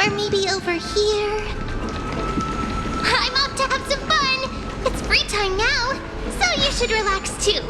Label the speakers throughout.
Speaker 1: Or maybe over here. I'm off to have some fun! It's free time now, so you should relax too.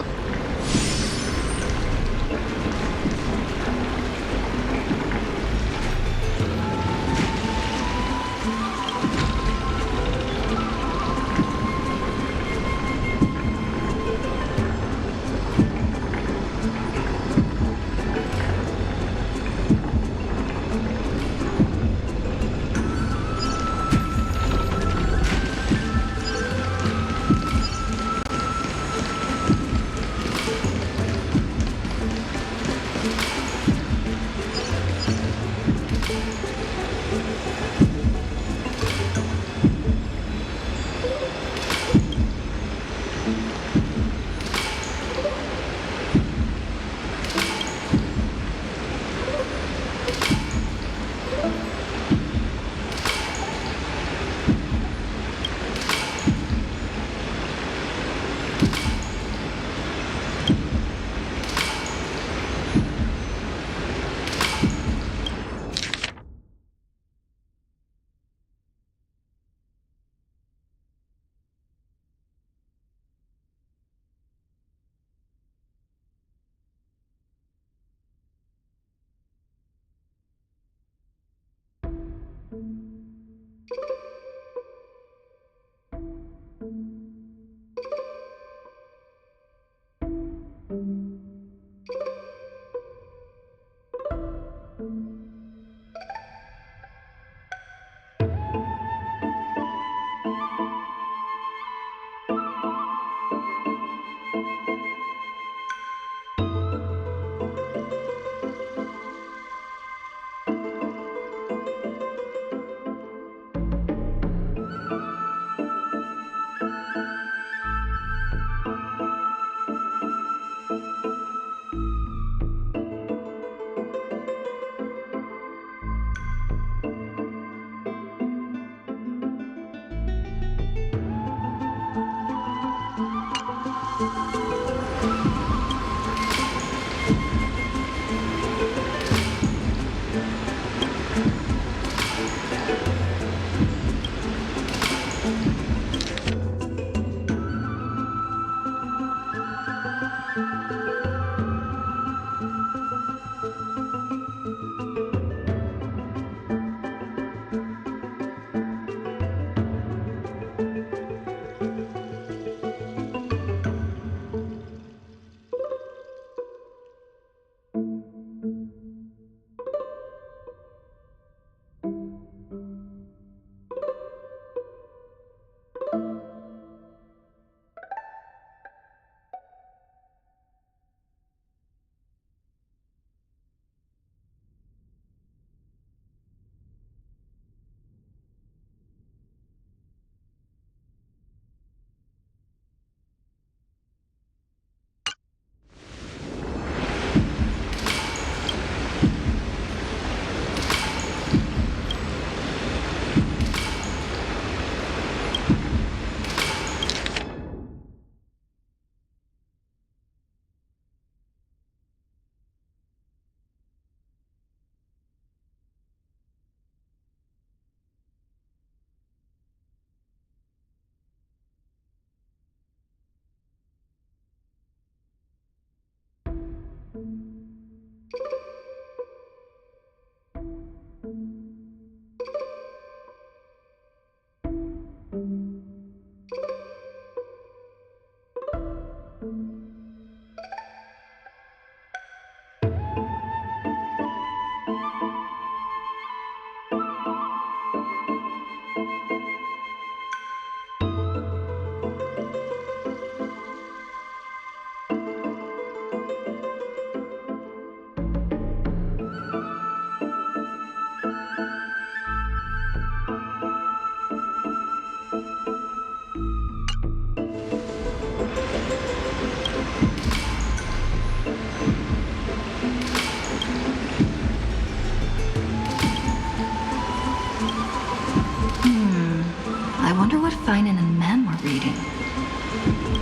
Speaker 2: Finan and Mem were reading.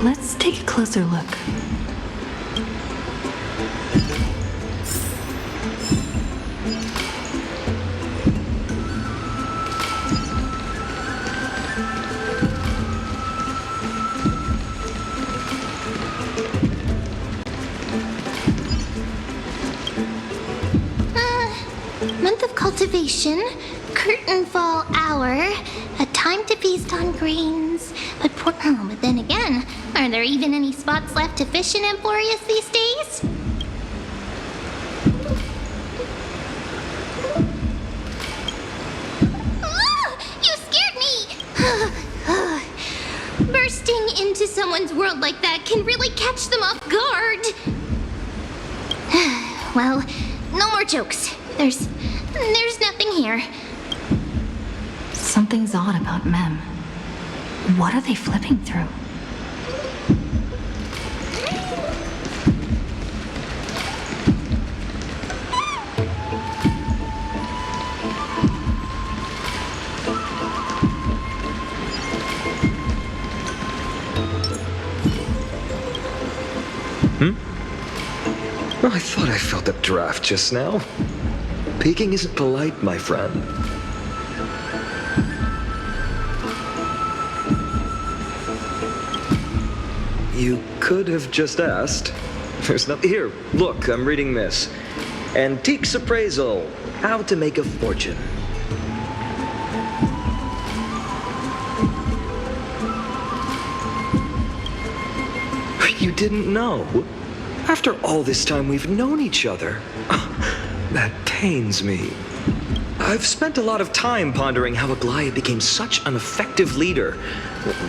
Speaker 2: Let's take a closer look.
Speaker 1: cultivation, curtain fall hour, a time to feast on grains. But then again, are there even any spots left to fish in Amphoreus these days? You scared me! Bursting into someone's world like that can really catch them off guard. Well, no more jokes. There's nothing here.
Speaker 2: Something's odd about Mem. What are they flipping through?
Speaker 3: I thought I felt a draft just now. Peeking isn't polite, my friend. You could have just asked. There's nothing here. Look, I'm reading this. Antiques Appraisal. How to make a fortune. You didn't know? After all this time we've known each other. That pains me. I've spent a lot of time pondering how Aglaea became such an effective leader.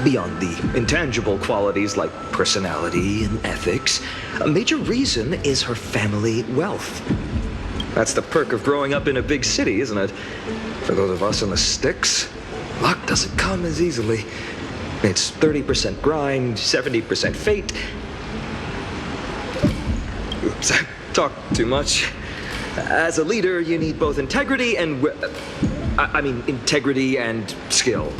Speaker 3: Beyond the intangible qualities like personality and ethics, a major reason is her family wealth. That's the perk of growing up in a big city, isn't it? For those of us in the sticks, luck doesn't come as easily. It's 30% grind, 70% fate. Oops, I talked too much. As a leader, you need both integrity and... integrity and skill.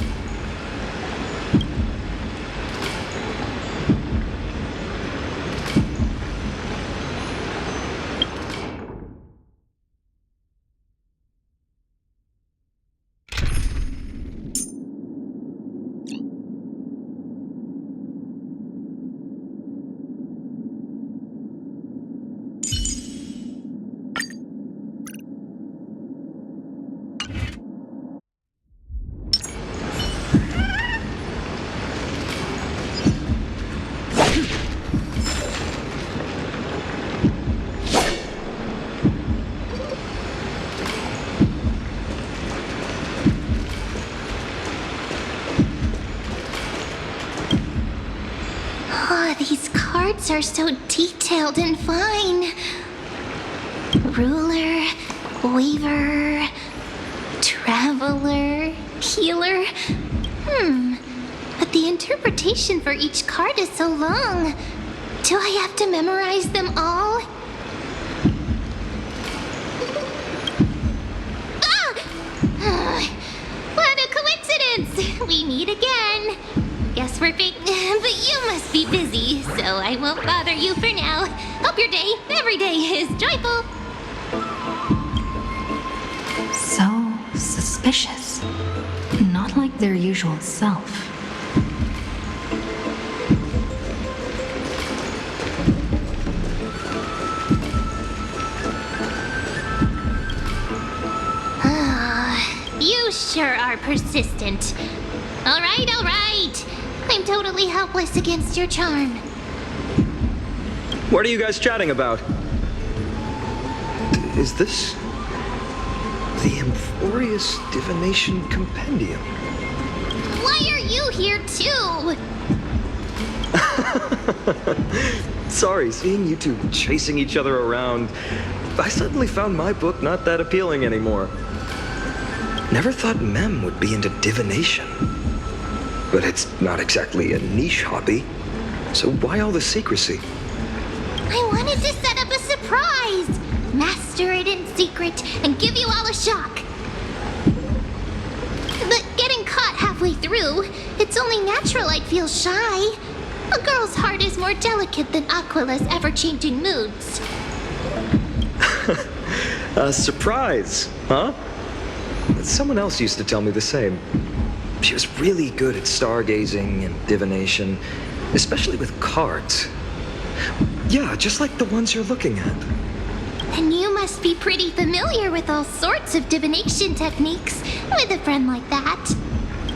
Speaker 1: These cards are so detailed and fine. Ruler, weaver, traveler, healer. But the interpretation for each card is so long. Do I have to memorize them all? What a coincidence! We meet again. Guess we're big, but you must be busy, so I won't bother you for now. Hope your day, every day, is joyful.
Speaker 2: So suspicious. Not like their usual self.
Speaker 1: You sure are persistent. All right, all right. I'm totally helpless against your charm.
Speaker 3: What are you guys chatting about? Is this the Amphoreus Divination Compendium?
Speaker 1: Why are you here too?
Speaker 3: Sorry, seeing you two chasing each other around, I suddenly found my book not that appealing anymore. Never thought Mem would be into divination. But it's not exactly a niche hobby, so why all the secrecy?
Speaker 1: I wanted to set up a surprise! Master it in secret and give you all a shock. But getting caught halfway through, it's only natural I'd feel shy. A girl's heart is more delicate than Aquila's ever-changing moods.
Speaker 3: A surprise, huh? Someone else used to tell me the same. She was really good at stargazing and divination, especially with cards. Yeah, just like the ones you're looking at.
Speaker 1: Then you must be pretty familiar with all sorts of divination techniques with a friend like that.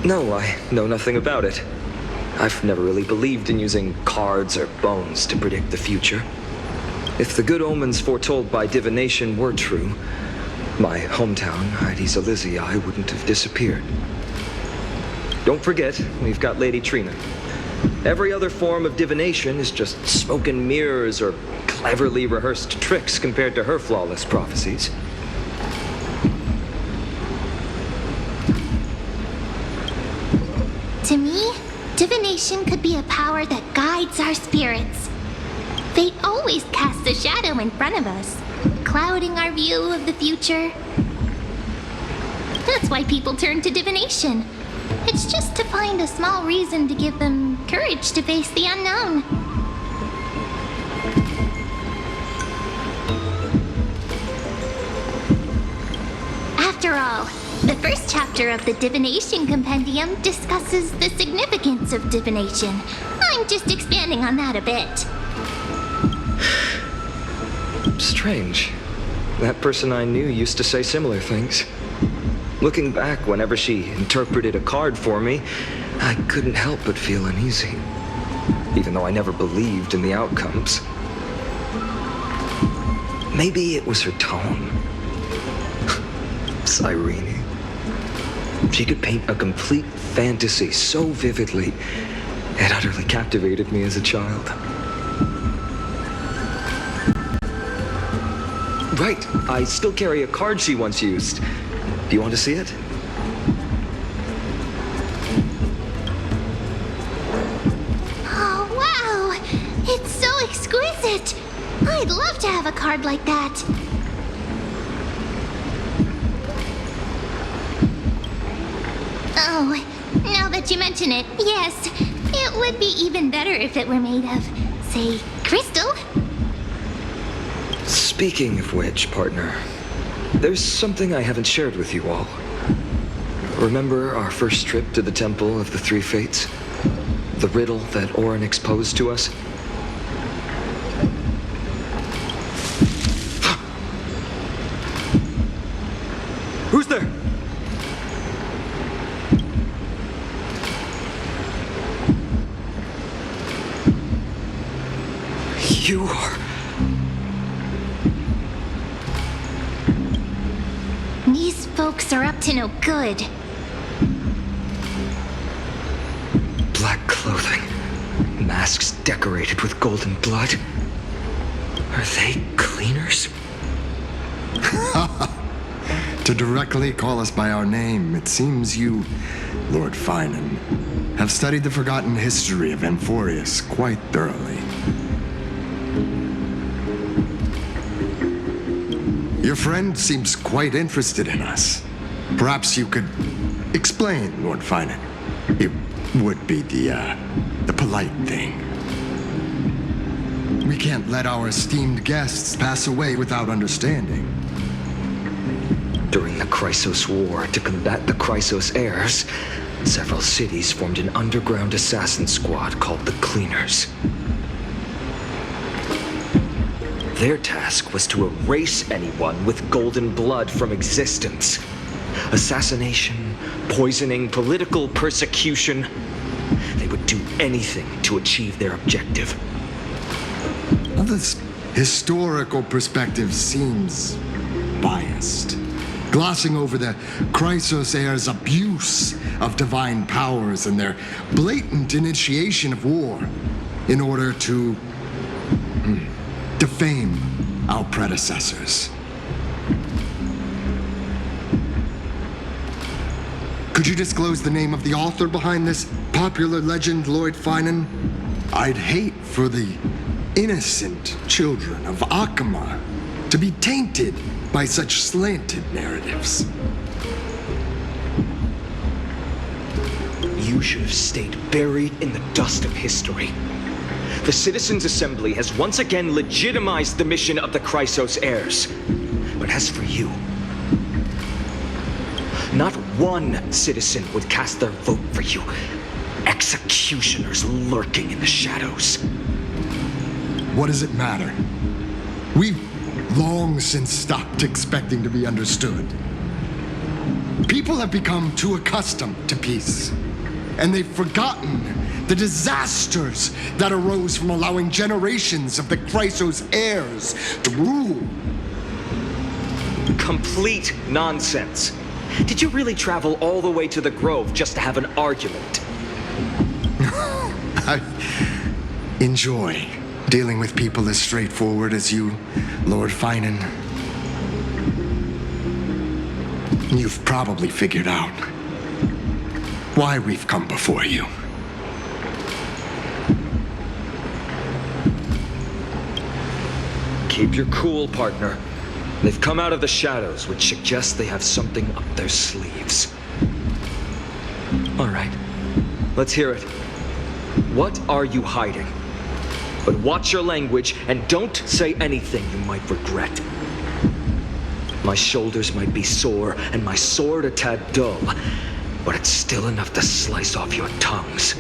Speaker 3: No, I know nothing about it. I've never really believed in using cards or bones to predict the future. If the good omens foretold by divination were true, my hometown, Hydes Elysiae, wouldn't have disappeared. Don't forget, we've got Lady Trina. Every other form of divination is just smoke and mirrors or cleverly rehearsed tricks compared to her flawless prophecies.
Speaker 1: To me, divination could be a power that guides our spirits. Fate always casts a shadow in front of us, clouding our view of the future. That's why people turn to divination. It's just to find a small reason to give them courage to face the unknown. After all, the first chapter of the Divination Compendium discusses the significance of divination. I'm just expanding on that a bit.
Speaker 3: Strange. That person I knew used to say similar things. Looking back, whenever she interpreted a card for me, I couldn't help but feel uneasy, even though I never believed in the outcomes. Maybe it was her tone. Cyrene. She could paint a complete fantasy so vividly, it utterly captivated me as a child. Right, I still carry a card she once used. Do you want to see it?
Speaker 1: Oh, wow! It's so exquisite! I'd love to have a card like that. Oh, now that you mention it, yes. It would be even better if it were made of, say, crystal.
Speaker 3: Speaking of which, partner, there's something I haven't shared with you all. Remember our first trip to the Temple of the Three Fates? The riddle that Orin exposed to us? Who's there? You are...
Speaker 1: These folks are up to no good.
Speaker 3: Black clothing, masks decorated with golden blood. Are they cleaners?
Speaker 4: To directly call us by our name, it seems you, Lord Finan, have studied the forgotten history of Amphoreus quite thoroughly. Your friend seems quite interested in us. Perhaps you could explain, Lord Finan. It would be the polite thing. We can't let our esteemed guests pass away without understanding.
Speaker 3: During the Chrysos War, to combat the Chrysos Heirs, several cities formed an underground assassin squad called the Cleaners. Their task was to erase anyone with golden blood from existence. Assassination, poisoning, political persecution. They would do anything to achieve their objective.
Speaker 4: Well, this historical perspective seems biased, glossing over the Chrysos Heirs' abuse of divine powers and their blatant initiation of war in order to defame our predecessors. Could you disclose the name of the author behind this popular legend, Lord Finan? I'd hate for the innocent children of Akama to be tainted by such slanted narratives.
Speaker 3: You should have stayed buried in the dust of history. The Citizens' Assembly has once again legitimized the mission of the Chrysos Heirs. But as for you, not one citizen would cast their vote for you. Executioners lurking in the shadows.
Speaker 4: What does it matter? We've long since stopped expecting to be understood. People have become too accustomed to peace, and they've forgotten the disasters that arose from allowing generations of the Chrysos Heirs to rule.
Speaker 3: Complete nonsense. Did you really travel all the way to the Grove just to have an argument?
Speaker 4: I enjoy dealing with people as straightforward as you, Lord Finan. You've probably figured out why we've come before you.
Speaker 3: Keep your cool, partner. They've come out of the shadows, which suggests they have something up their sleeves. All right, let's hear it. What are you hiding? But watch your language and don't say anything you might regret. My shoulders might be sore and my sword a tad dull, but it's still enough to slice off your tongues.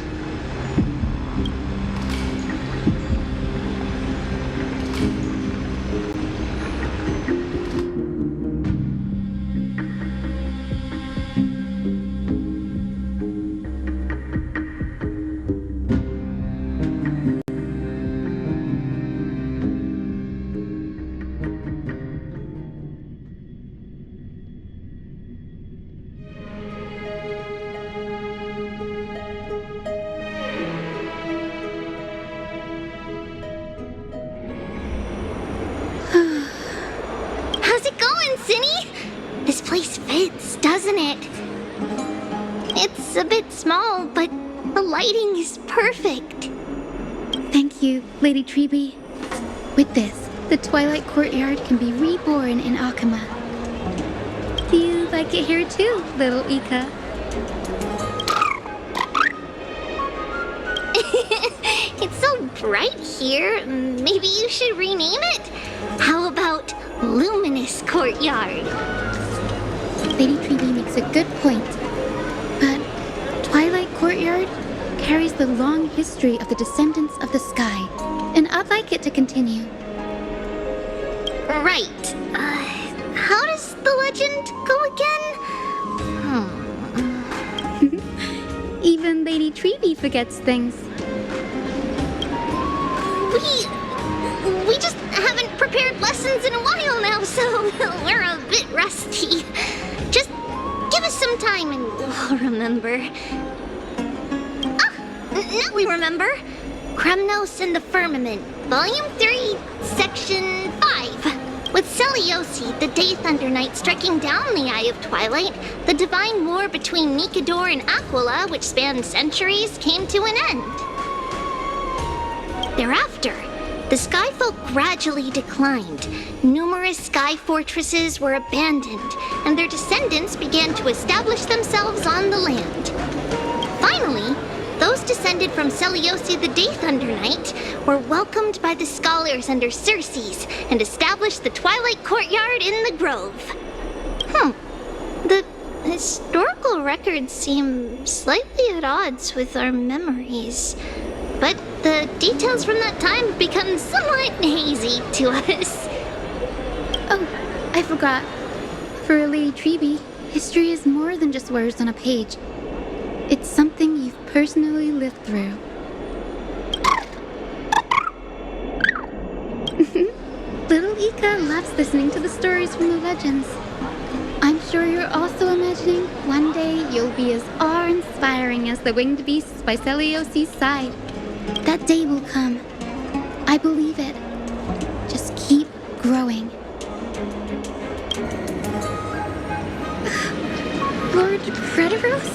Speaker 1: This place fits, doesn't it? It's a bit small, but the lighting is perfect.
Speaker 5: Thank you, Lady Treby. With this, the Twilight Courtyard can be reborn in Akama. Do you like it here too, little Ika?
Speaker 1: It's so bright here, maybe you should rename it? How about Luminous Courtyard?
Speaker 5: Lady Treby makes a good point. But Twilight Courtyard carries the long history of the descendants of the sky, and I'd like it to continue.
Speaker 1: Right. How does the legend go again?
Speaker 5: Even Lady Treby forgets things.
Speaker 1: We just haven't prepared lessons in a while now, so we're a bit rusty. Just give us some time and we'll remember. Now we remember. Kremnos and the Firmament, Volume 3, Section 5. With Seliosi, the Day Thunder Knight, striking down the Eye of Twilight, the divine war between Nikador and Aquila, which spanned centuries, came to an end. Thereafter, the Skyfolk gradually declined. Numerous sky fortresses were abandoned, and their descendants began to establish themselves on the land. Finally, those descended from Seliosi the Day Thunder Knight were welcomed by the scholars under Circes and established the Twilight Courtyard in the Grove. The historical records seem slightly at odds with our memories, but the details from that time have become somewhat hazy to us.
Speaker 5: Oh, I forgot. For Lady Treby, history is more than just words on a page. It's something you've personally lived through. Little Ika loves listening to the stories from the legends. I'm sure you're also imagining one day you'll be as awe-inspiring as the winged beasts by Seliosi's side. That day will come. I believe it. Just keep growing. Lord Crediros?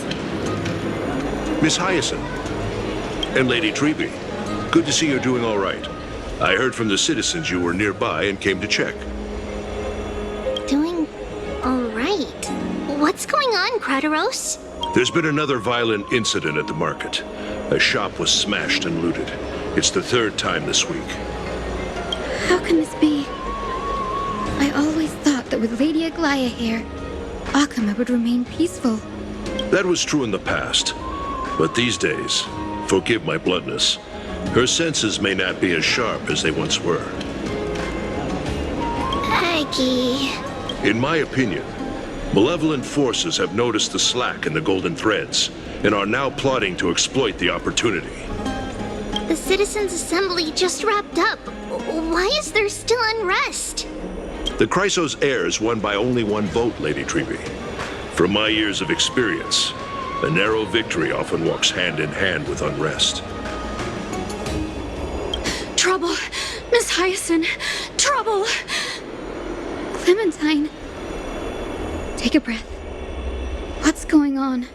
Speaker 6: Miss Hyacinth and Lady Treby, good to see you're doing all right. I heard from the citizens you were nearby and came to check.
Speaker 1: Doing all right. What's going on, Crediros?
Speaker 6: There's been another violent incident at the market. A shop was smashed and looted. It's the third time this week.
Speaker 5: How can this be? I always thought that with Lady Aglaea here, Akama would remain peaceful.
Speaker 6: That was true in the past. But these days, forgive my bluntness, her senses may not be as sharp as they once were.
Speaker 1: tricky.
Speaker 6: In my opinion, malevolent forces have noticed the slack in the golden threads and are now plotting to exploit the opportunity.
Speaker 1: The Citizens' Assembly just wrapped up. Why is there still unrest?
Speaker 6: The Chrysos Heirs won by only one vote, Lady Treby. From my years of experience, a narrow victory often walks hand in hand with unrest.
Speaker 2: Trouble! Miss Hyacinth! Trouble!
Speaker 5: Clementine. Take a breath. What's going on?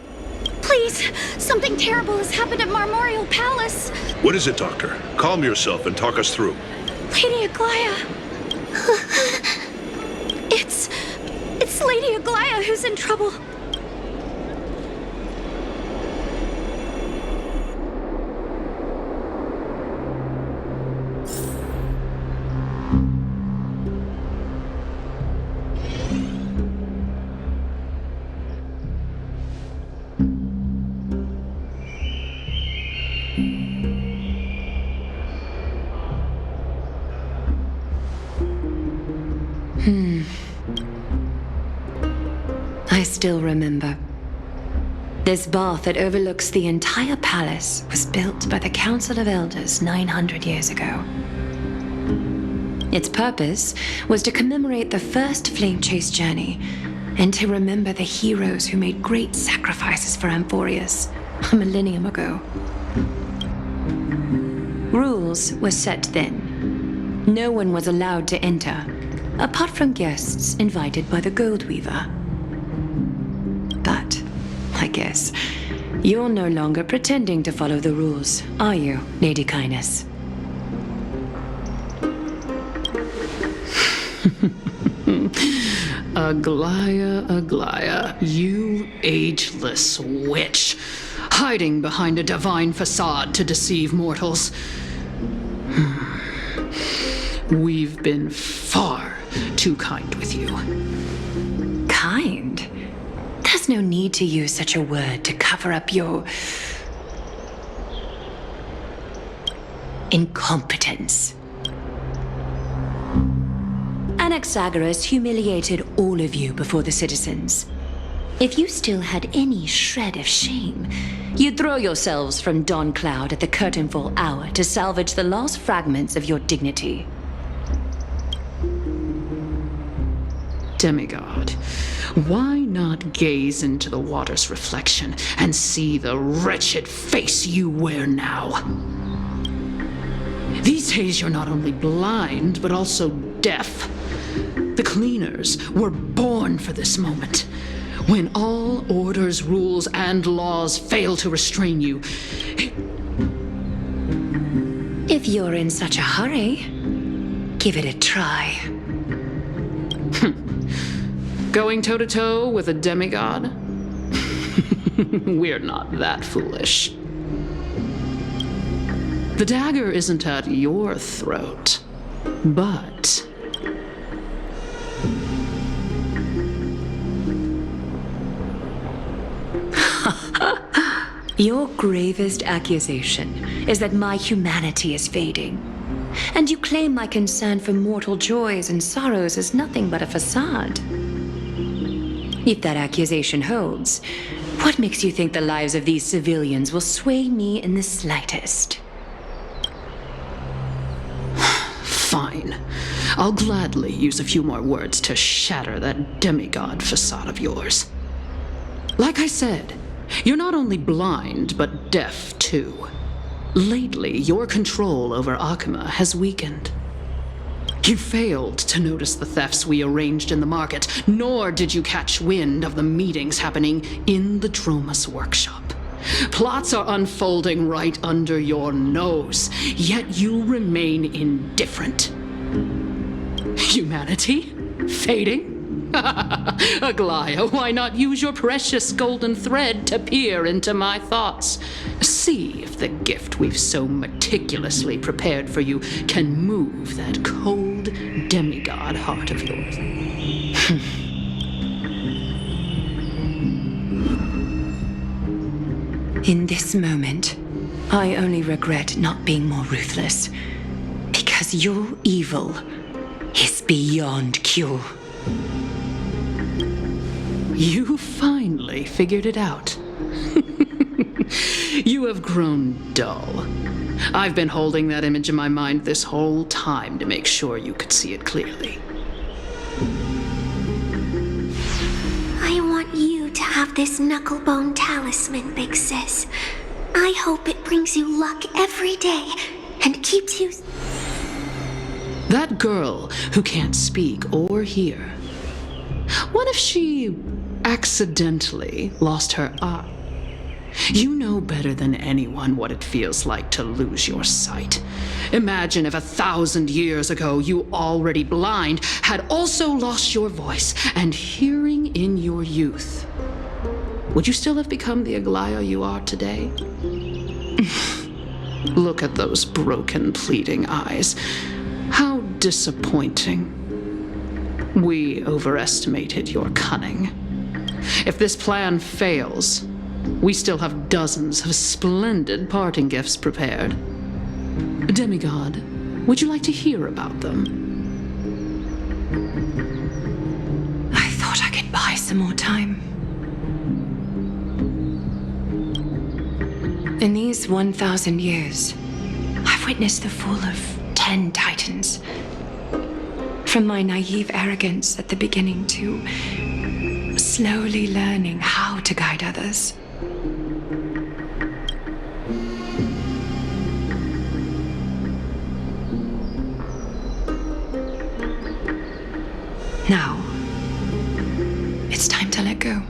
Speaker 2: Please! Something terrible has happened at Marmorial Palace!
Speaker 6: What is it, Doctor? Calm yourself and talk us through.
Speaker 2: Lady Aglaea! It's Lady Aglaea who's in trouble.
Speaker 7: I still remember. This bath that overlooks the entire palace was built by the Council of Elders 900 years ago. Its purpose was to commemorate the first flame chase journey and to remember the heroes who made great sacrifices for Amphoreus a millennium ago. Rules were set then. No one was allowed to enter, apart from guests invited by the Gold Weaver. But, I guess, you're no longer pretending to follow the rules, are you, Lady Kindness?
Speaker 8: Aglaea, you ageless witch, hiding behind a divine facade to deceive mortals. We've been far too kind with you.
Speaker 7: Kind? There's no need to use such a word to cover up your incompetence. Anaxagoras humiliated all of you before the citizens. If you still had any shred of shame, you'd throw yourselves from dawn cloud at the curtainfall hour to salvage the last fragments of your dignity.
Speaker 8: Demigod, why not gaze into the water's reflection and see the wretched face you wear now? These days you're not only blind, but also deaf. The cleaners were born for this moment. When all orders, rules, and laws fail to restrain you.
Speaker 7: If you're in such a hurry, give it a try.
Speaker 8: Going toe-to-toe with a demigod? We're not that foolish. The dagger isn't at your throat, but...
Speaker 7: Your gravest accusation is that my humanity is fading. And you claim my concern for mortal joys and sorrows is nothing but a facade. If that accusation holds, what makes you think the lives of these civilians will sway me in the slightest?
Speaker 8: Fine. I'll gladly use a few more words to shatter that demigod facade of yours. Like I said, you're not only blind, but deaf too. Lately, your control over Akima has weakened. You failed to notice the thefts we arranged in the market, nor did you catch wind of the meetings happening in the Dromus workshop. Plots are unfolding right under your nose, yet you remain indifferent. Humanity? Fading? Aglaea, why not use your precious golden thread to peer into my thoughts? See if the gift we've so meticulously prepared for you can move that cold demigod heart of yours.
Speaker 7: In this moment, I only regret not being more ruthless. Because your evil is beyond cure.
Speaker 8: You finally figured it out. You have grown dull. I've been holding that image in my mind this whole time to make sure you could see it clearly.
Speaker 9: I want you to have this knucklebone talisman, Big Sis. I hope it brings you luck every day and keeps you...
Speaker 8: That girl who can't speak or hear. What if she accidentally lost her eye? You know better than anyone what it feels like to lose your sight. Imagine if 1,000 years ago you, already blind, had also lost your voice and hearing in your youth. Would you still have become the Aglaea you are today? Look at those broken, pleading eyes. How disappointing. We overestimated your cunning. If this plan fails, we still have dozens of splendid parting gifts prepared. Demigod, would you like to hear about them?
Speaker 7: I thought I could buy some more time. In these 1,000 years, I've witnessed the fall of 10 titans. From my naive arrogance at the beginning to slowly learning how to guide others. Now, it's time to let go.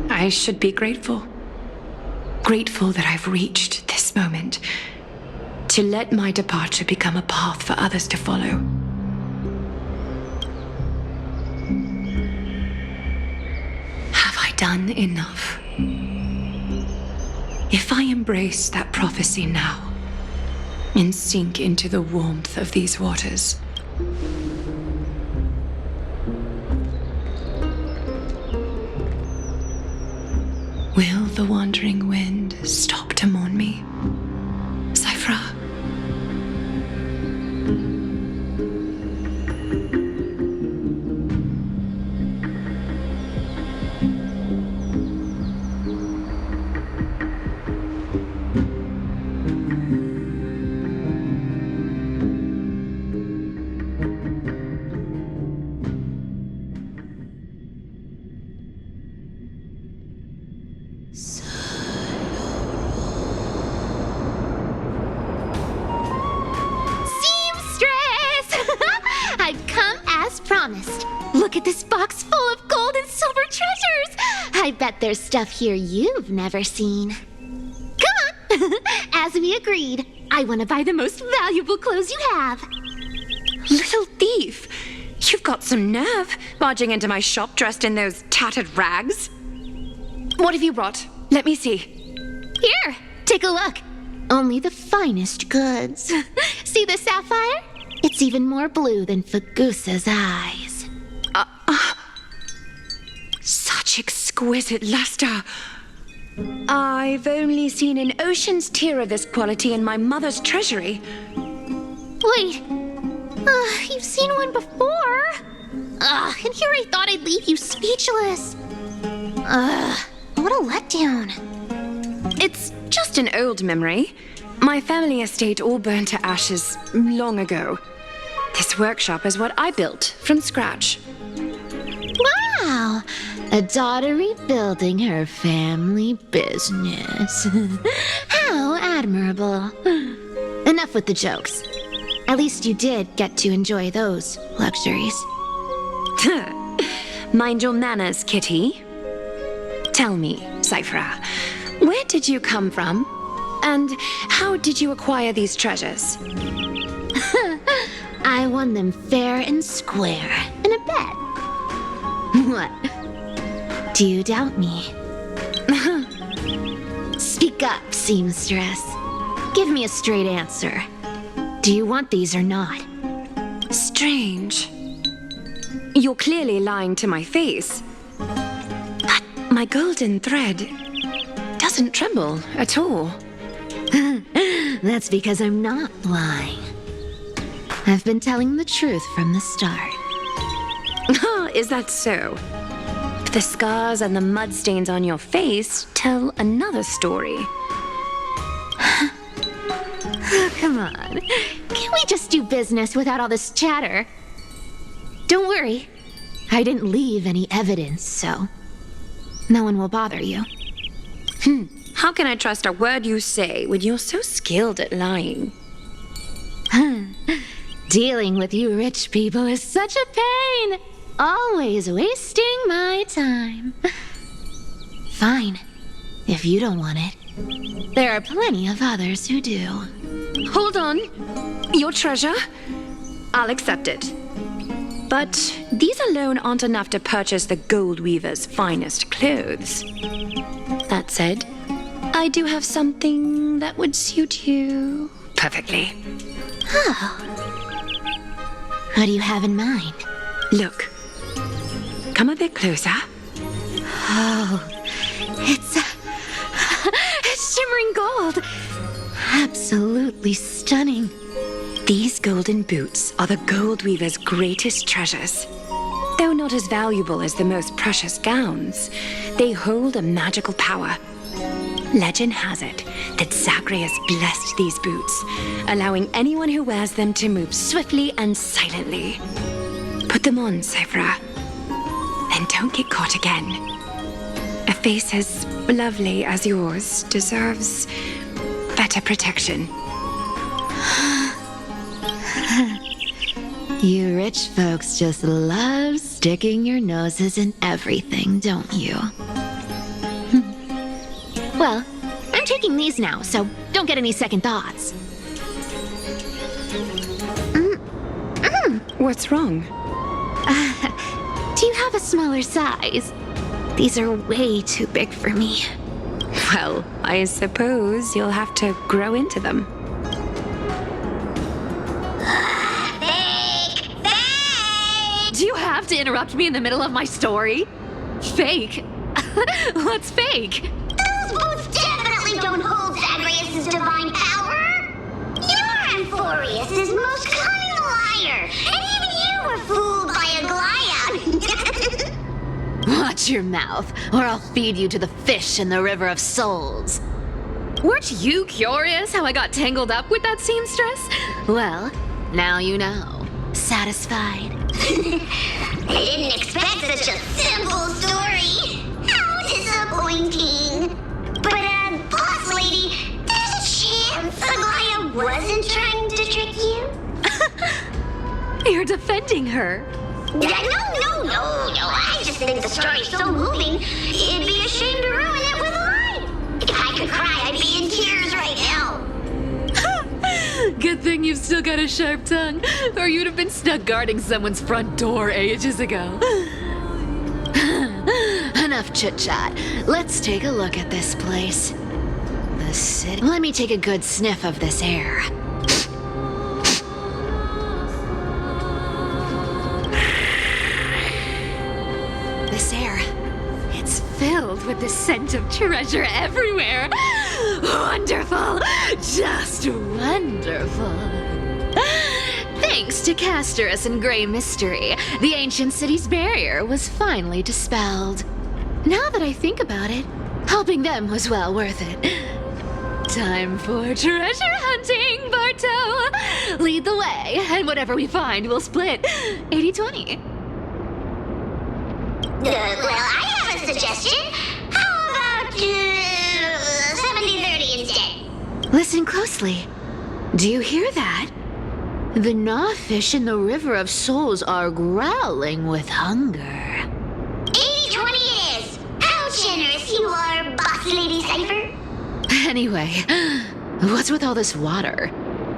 Speaker 7: I should be grateful. Grateful that I've reached this moment. To let my departure become a path for others to follow. Have I done enough? If I embrace that prophecy now and sink into the warmth of these waters, will the wandering wind stop to mourn me? Cifer?
Speaker 1: Promised. Look at this box full of gold and silver treasures. I bet there's stuff here you've never seen. Come on. As we agreed, I want to buy the most valuable clothes you have.
Speaker 7: Little thief! You've got some nerve, barging into my shop dressed in those tattered rags. What have you brought? Let me see.
Speaker 1: Here, take a look. Only the finest goods. See the sapphire? It's even more blue than Fagusa's eyes.
Speaker 7: Such exquisite luster. I've only seen an ocean's tier of this quality in my mother's treasury.
Speaker 1: Wait, you've seen one before. And here I thought I'd leave you speechless. What a letdown.
Speaker 7: It's just an old memory. My family estate all burned to ashes long ago. This workshop is what I built from scratch.
Speaker 1: Wow! A daughter rebuilding her family business. How admirable. Enough with the jokes. At least you did get to enjoy those luxuries.
Speaker 7: Mind your manners, kitty. Tell me, Cifer, where did you come from? And how did you acquire these treasures?
Speaker 1: I won them fair and square in a bet. What? Do you doubt me? Speak up, seamstress. Give me a straight answer. Do you want these or not?
Speaker 7: Strange. You're clearly lying to my face. But my golden thread doesn't tremble at all.
Speaker 1: That's because I'm not lying.
Speaker 2: I've been telling the truth from the start.
Speaker 7: Is that so? The scars and the mud stains on your face tell another story.
Speaker 2: Oh, come on. Can't we just do business without all this chatter? Don't worry. I didn't leave any evidence, so no one will bother you.
Speaker 7: How can I trust a word you say when you're so skilled at lying?
Speaker 2: Dealing with you rich people is such a pain. Always wasting my time. Fine, if you don't want it. There are plenty of others who do.
Speaker 7: Hold on. Your treasure? I'll accept it. But these alone aren't enough to purchase the gold weaver's finest clothes. That said, I do have something that would suit you perfectly.
Speaker 2: Oh. What do you have in mind?
Speaker 7: Look. Come a bit closer.
Speaker 2: Oh, it's shimmering gold. Absolutely stunning.
Speaker 7: These golden boots are the gold weaver's greatest treasures. Though not as valuable as the most precious gowns, they hold a magical power. Legend has it that Zagreus blessed these boots, allowing anyone who wears them to move swiftly and silently. Put them on, Cifer. And don't get caught again. A face as lovely as yours deserves better protection.
Speaker 2: You rich folks just love sticking your noses in everything, don't you? Well, I'm taking these now, so don't get any second thoughts.
Speaker 7: What's wrong?
Speaker 2: Do you have a smaller size? These are way too big for me.
Speaker 7: Well, I suppose you'll have to grow into them.
Speaker 1: Fake! Fake!
Speaker 2: Do you have to interrupt me in the middle of my story? Fake? What's fake?
Speaker 1: Those boots definitely don't hold Zagreus' divine power! You're Amphoreus' most cunning liar, and even you were fooled by Aglaea!
Speaker 2: Watch your mouth, or I'll feed you to the fish in the River of Souls. Weren't you curious how I got tangled up with that seamstress? Well, now you know. Satisfied?
Speaker 1: I didn't expect such a simple story. How disappointing. But, boss lady, there's a chance Aglaea wasn't trying to trick you?
Speaker 2: You're defending her.
Speaker 1: No. I just think the story's so moving, it'd be a shame to ruin it with a lie. If I could cry, I'd be in tears right now.
Speaker 2: Good thing you've still got a sharp tongue, or you'd have been stuck guarding someone's front door ages ago. Enough chit-chat. Let's take a look at this place. The city. Let me take a good sniff of this air. This air, it's filled with the scent of treasure everywhere. Wonderful, just wonderful. Thanks to Castorus and Grey Mystery, the ancient city's barrier was finally dispelled. Now that I think about it, helping them was well worth it. Time for treasure hunting, Barto! Lead the way, and whatever we find, we'll split 80-20.
Speaker 1: Well, I have a suggestion. How about 70-30 instead?
Speaker 2: Listen closely. Do you hear that? The gnawfish in the River of Souls are growling with hunger.
Speaker 1: 80-20 it is. How generous you are, boss lady Cifer.
Speaker 2: Anyway, what's with all this water?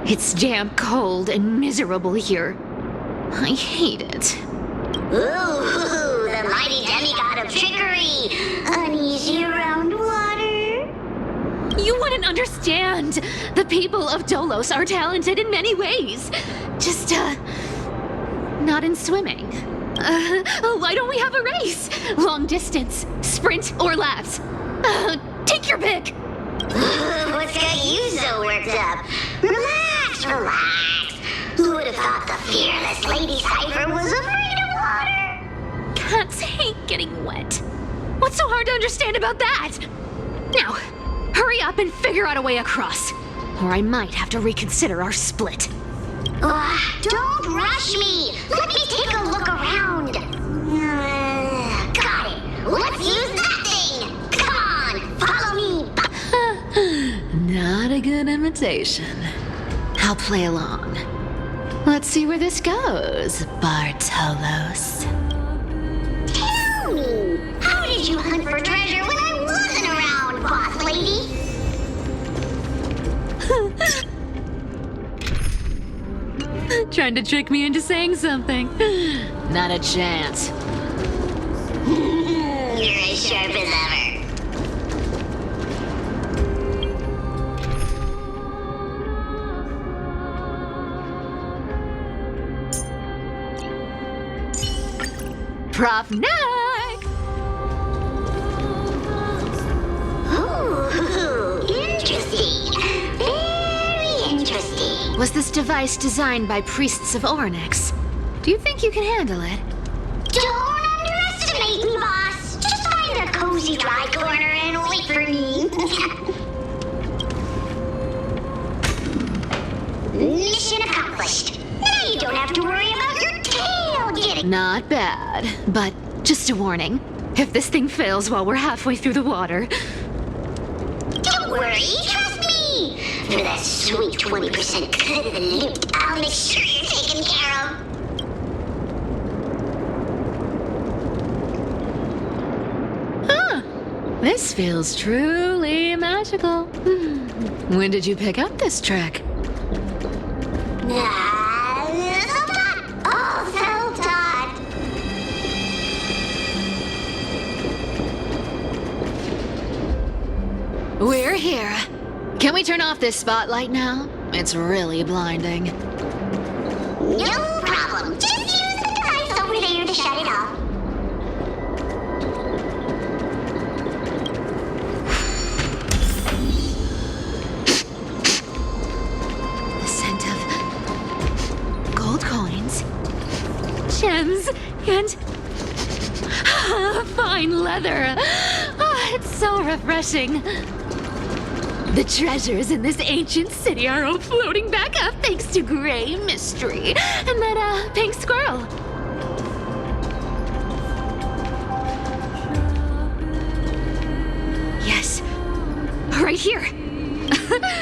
Speaker 2: It's damp, cold, and miserable here. I hate it.
Speaker 1: Ooh, the mighty demigod of trickery. Uneasy around water.
Speaker 2: You wouldn't understand. The people of Dolos are talented in many ways. Just, not in swimming. Why don't we have a race? Long distance, sprint, or laps? Take your pick.
Speaker 1: What's got you so worked up? Relax. Who would have thought
Speaker 9: fearless Lady Cifer was afraid of water.
Speaker 2: Cats hate getting wet. What's so hard to understand about that? Now, hurry up and figure out a way across, or I might have to reconsider our split.
Speaker 9: Don't rush me. Let me take a look around. Got it. Let's use that thing. Come on, follow me.
Speaker 2: Not a good imitation. I'll play along. Let's see where this goes, Bartolos.
Speaker 9: Tell me, how did you hunt for treasure when I wasn't around, boss lady?
Speaker 2: Trying to trick me into saying something. Not a chance.
Speaker 9: You're as sharp as ever.
Speaker 2: Prof Nack!
Speaker 9: Ooh, interesting. Very interesting.
Speaker 2: Was this device designed by priests of Ornyx? Do you think you can handle it?
Speaker 9: Don't underestimate me, boss. Just find a cozy dry corner and wait for me. Mission accomplished. Now you don't have to worry about your tail getting...
Speaker 2: Not bad, but just a warning. If this thing fails while we're halfway through the water...
Speaker 9: Don't worry, trust me. For that sweet 20% cut of the loot, I'll make sure you're taken care of.
Speaker 2: Huh. This feels truly magical. When did you pick up this trick?
Speaker 9: Self-taught. Oh, self-taught.
Speaker 2: We're here. Can we turn off this spotlight now? It's really blinding.
Speaker 9: No problem. Just use the device over there to shut it off.
Speaker 2: The scent of gold coins, gems, and fine leather. Oh, it's so refreshing. The treasures in this ancient city are all floating back up thanks to Grey Mystery and that pink squirrel. Yes, right here.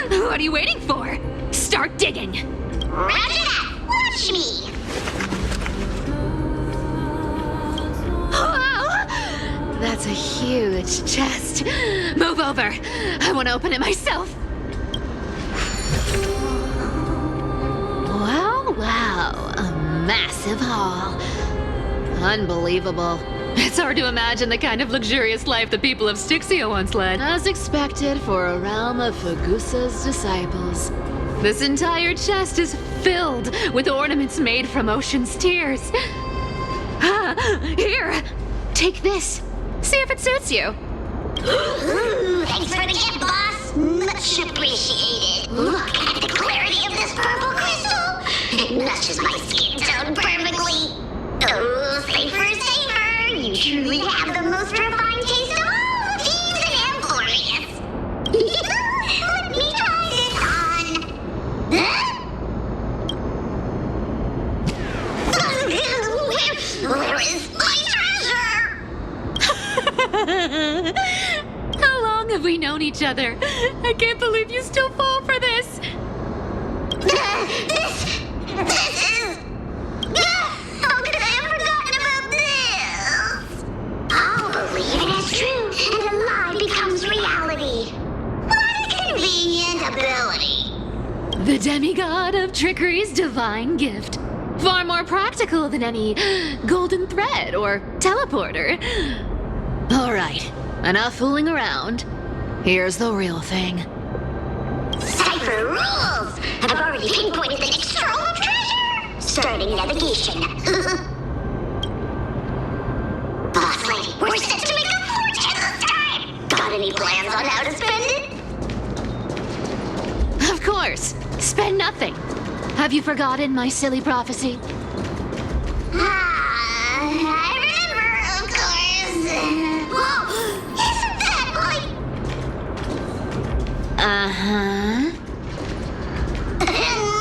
Speaker 2: What are you waiting for? Start digging.
Speaker 9: Roger that. Watch me.
Speaker 2: Wow! That's a huge chest. Move over. I want to open it myself. Wow. A massive haul. Unbelievable. It's hard to imagine the kind of luxurious life the people of Styxia once led. As expected for a realm of Fagusa's disciples. This entire chest is filled with ornaments made from ocean's tears. Here, take this. See if it suits you.
Speaker 9: Ooh, thanks for the gift, boss. Much appreciated. Look at the clarity of this purple crystal. It matches my skin tone perfectly. Oh, Cifer. You truly have the most refined taste of all the thieves in Amphoreus. Let me try this on. Where is my treasure?
Speaker 2: How long have we known each other? I can't believe you still fall for this.
Speaker 9: This is... How could I have forgotten about this? I'll believe it as true, and a lie becomes reality. What a convenient ability.
Speaker 2: The demigod of trickery's divine gift. Far more practical than any golden thread or teleporter. All right, enough fooling around. Here's the real thing.
Speaker 9: Cifer rules! I've already pinpointed the next trove of treasure! Starting navigation. Boss lady, we're set to make a fortune this time! Got any plans on how to spend it?
Speaker 2: Of course, spend nothing. Have you forgotten my silly prophecy?
Speaker 9: I remember, of course. Whoa! Isn't that like...
Speaker 2: Uh-huh.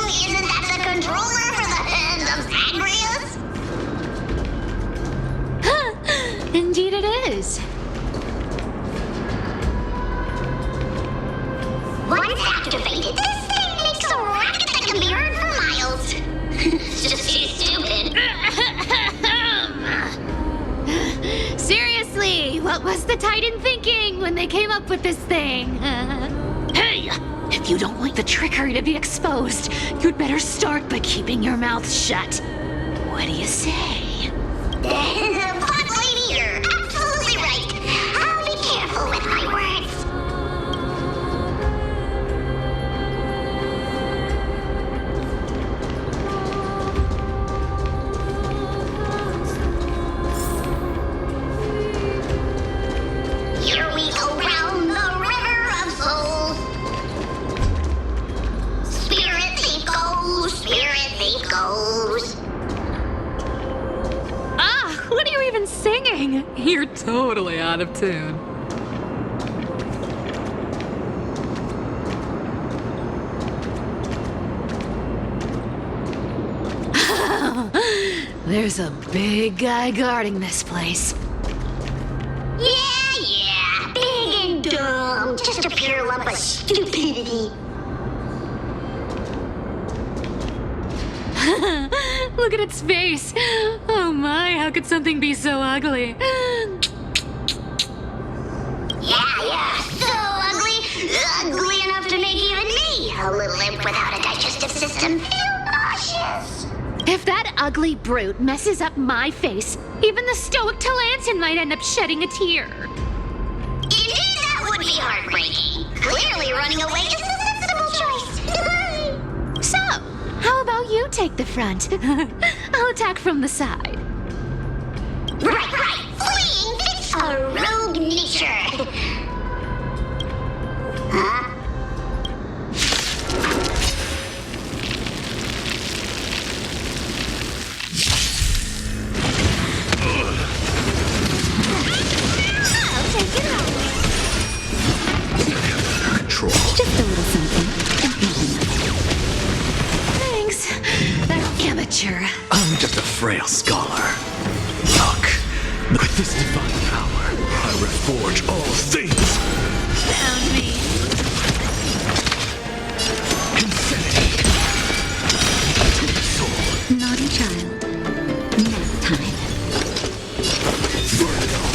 Speaker 9: Isn't that the controller for the hand of Zagreus?
Speaker 2: Indeed it is.
Speaker 9: Once activated, this thing makes a racket that can be heard for miles. It's just too stupid.
Speaker 2: Seriously, what was the Titan thinking when they came up with this thing? Hey! If you don't want the trickery to be exposed, you'd better start by keeping your mouth shut. What do you say?
Speaker 9: But lady, you're absolutely right. I'll be careful with my words. Here we go round the river of souls. Spirit thief goes.
Speaker 2: Ah, what are you even singing? You're totally out of tune. There's a big guy guarding this place.
Speaker 9: Yeah, big and dumb. Just a pure lump of stupidity.
Speaker 2: Look at its face. Oh my, how could something be so ugly?
Speaker 9: Yeah, so ugly. Ugly enough to make even me, a little imp without a digestive system, feel nauseous.
Speaker 2: If that ugly brute messes up my face, even the stoic Talantin might end up shedding a tear.
Speaker 9: Indeed, that would be heartbreaking. Clearly, running away is the sensible choice.
Speaker 2: So, how about you take the front? I'll attack from the side.
Speaker 9: Right. Fleeing fits a rogue nature. Huh?
Speaker 2: I'll take it out.
Speaker 6: Control.
Speaker 5: Just a little something.
Speaker 2: Thanks. Amateur.
Speaker 3: I'm just a frail scholar. Look, with this divine power, I reforge all things.
Speaker 2: Found me.
Speaker 3: Infinity.
Speaker 5: Naughty child. Nap time.
Speaker 3: Burn it all.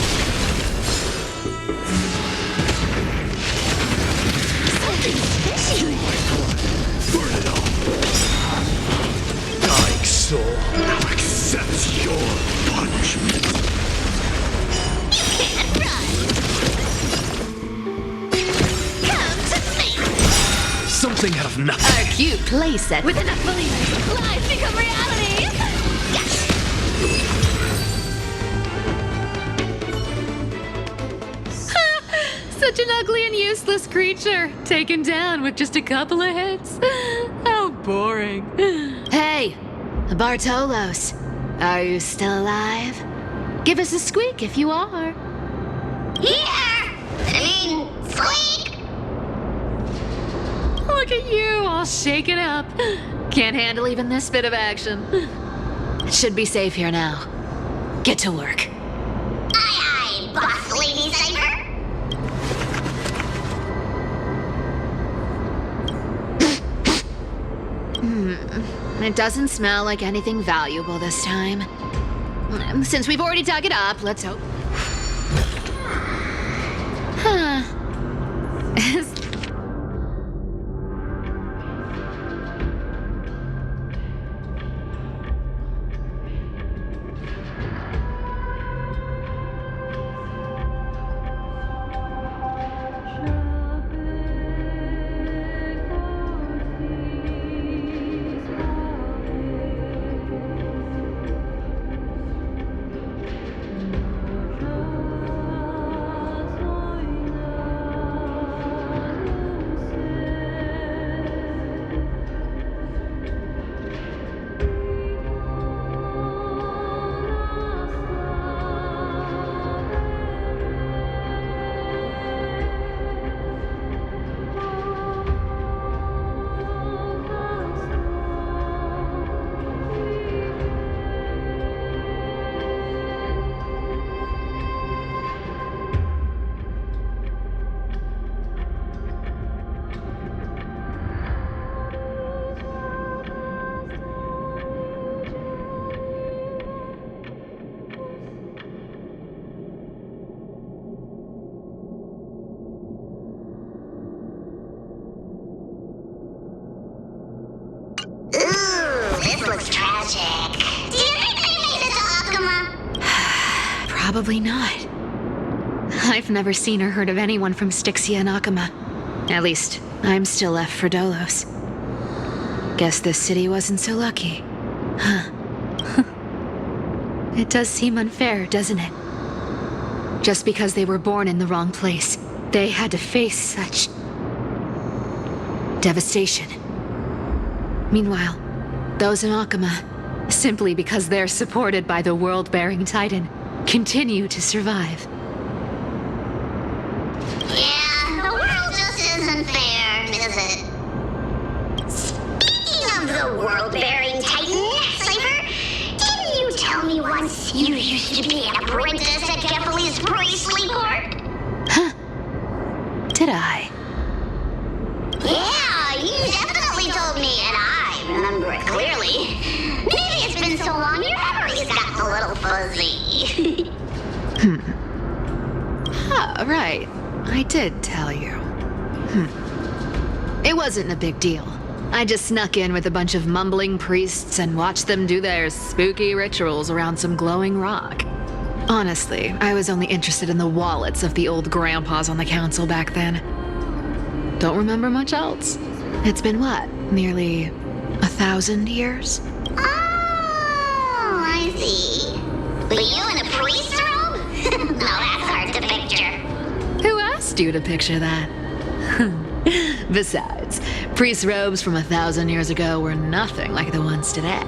Speaker 3: Burn it all. Dying soul, now accept your punishment.
Speaker 9: Can't run. Come to me.
Speaker 3: Something out of nothing.
Speaker 2: Our cute playset with enough believers. Lies become reality. Such an ugly and useless creature, taken down with just a couple of hits. How boring. Hey, Bartolos, are you still alive? Give us a squeak if you are.
Speaker 9: Squeak.
Speaker 2: Look at you, all shaken up. Can't handle even this bit of action. It should be safe here now. Get to work.
Speaker 9: Aye, boss lady Cifer.
Speaker 2: It doesn't smell like anything valuable this time. Since we've already dug it up, let's hope. Huh.
Speaker 9: this looks tragic. Do you think they made it to Akuma?
Speaker 2: Probably not. I've never seen or heard of anyone from Styxia and Akuma. At least, I'm still left for Dolos. Guess this city wasn't so lucky. Huh. It does seem unfair, doesn't it? Just because they were born in the wrong place, they had to face such devastation. Meanwhile, those in Akuma, simply because they're supported by the world-bearing Titan, continue to survive.
Speaker 9: Yeah, the world just isn't fair, is it? Speaking of the world-bearing Titan, Cifer, didn't you tell me once you used to be an apprentice at Kefali's priestly court?
Speaker 2: Huh. Did I?
Speaker 9: Yeah, you definitely told me, and I remember it clearly. Maybe it's been so long your memory's gotten a little fuzzy.
Speaker 2: Ah, right. I did tell you. It wasn't a big deal. I just snuck in with a bunch of mumbling priests and watched them do their spooky rituals around some glowing rock. Honestly, I was only interested in the wallets of the old grandpas on the council back then. Don't remember much else. It's been what, nearly 1,000 years?
Speaker 9: Oh, I see. But you in a priest robe? No, that's hard to picture.
Speaker 2: Who asked you to picture that? Besides, priest robes from 1,000 years ago were nothing like the ones today.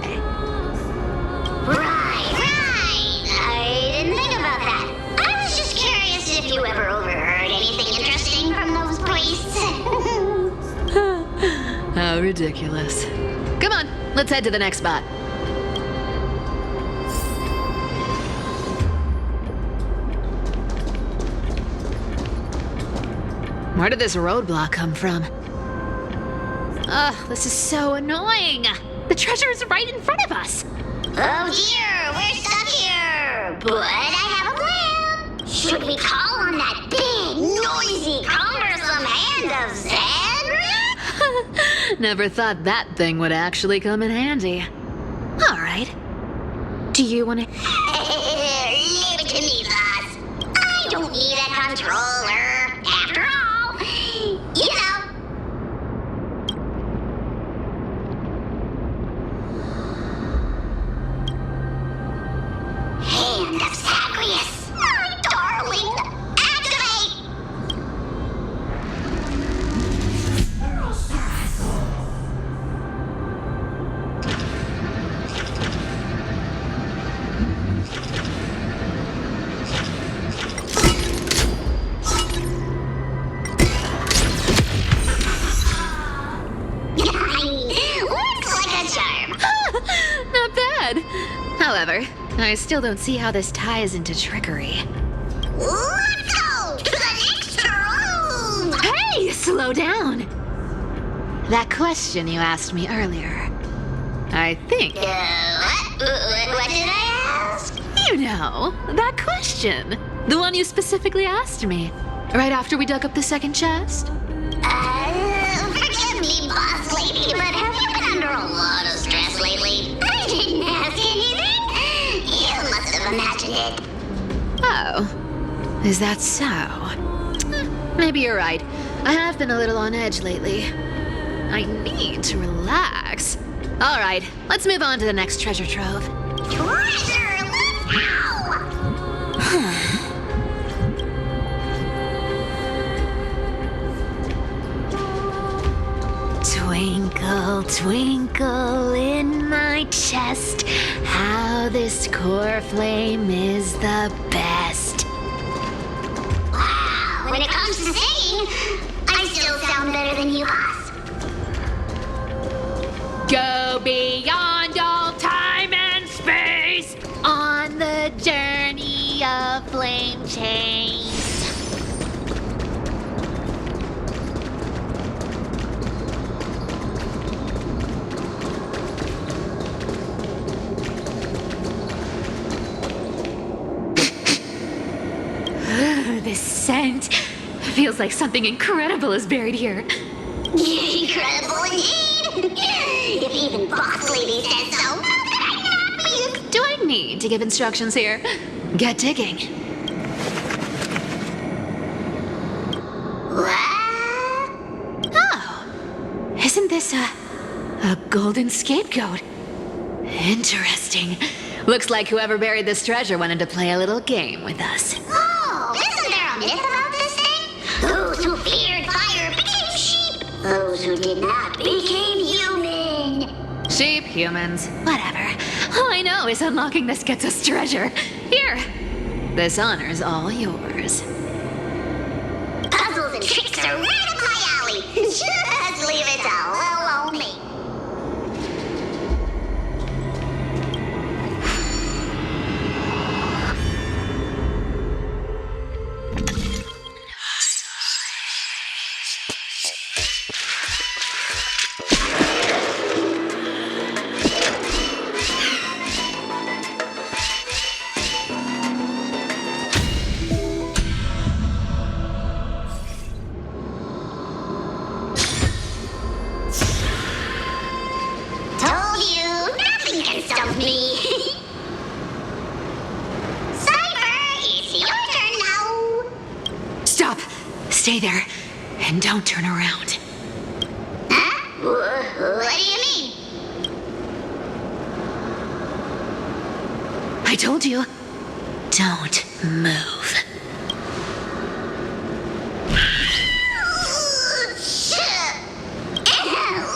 Speaker 9: Right. I didn't think about that. I was just curious if you ever overheard anything interesting from those priests.
Speaker 2: How ridiculous. Come on, let's head to the next spot. Where did this roadblock come from? Ugh, this is so annoying. The treasure is right in front of us.
Speaker 9: Oh dear, we're stuck here. But I have a plan. Should we call on that big, noisy, cumbersome hand of Zed?
Speaker 2: Never thought that thing would actually come in handy. All right. Do you want to...
Speaker 9: Leave it to me, boss. I don't need a controller. After all, you know. Hand of Zagreus, my darling, activate! Looks like a charm.
Speaker 2: Not bad. However, I still don't see how this ties into trickery.
Speaker 9: Let's go to the next room!
Speaker 2: Hey, slow down. That question you asked me earlier. I think...
Speaker 9: What did I ask?
Speaker 2: You know, that question. The one you specifically asked me. Right after we dug up the second chest.
Speaker 9: Forgive me, boss lady, but have you been under a lot of stress lately? I didn't ask anything. You must have imagined it.
Speaker 2: Oh, is that so? Maybe you're right. I have been a little on edge lately. I need to relax. All right, let's move on to the next treasure trove.
Speaker 9: Treasure, let's go!
Speaker 2: Twinkle, twinkle in my chest, how this core flame is the best.
Speaker 9: Wow, when it comes to singing, I still sound better than you, boss.
Speaker 2: Go beyond all time and space on the journey of flame chains. This scent feels like something incredible is buried here.
Speaker 9: Incredible indeed! If even Boss Lady says so.
Speaker 2: need to give instructions here. Get digging.
Speaker 9: What?
Speaker 2: Oh, isn't this a golden scapegoat? Interesting. Looks like whoever buried this treasure wanted to play a little game with us.
Speaker 9: Oh, isn't there a myth about this thing? Those who feared fire became sheep. Those who did not became human.
Speaker 2: Sheep, humans, whatever. All I know is unlocking this gets us treasure. Here, this honor's all yours.
Speaker 9: Puzzles and tricks are right up my alley. Just leave it to little old me. Told you, nothing can stop me. Cifer, it's your turn now.
Speaker 2: Stop! Stay there, and don't turn around.
Speaker 9: Huh? What do you mean?
Speaker 2: I told you, don't move.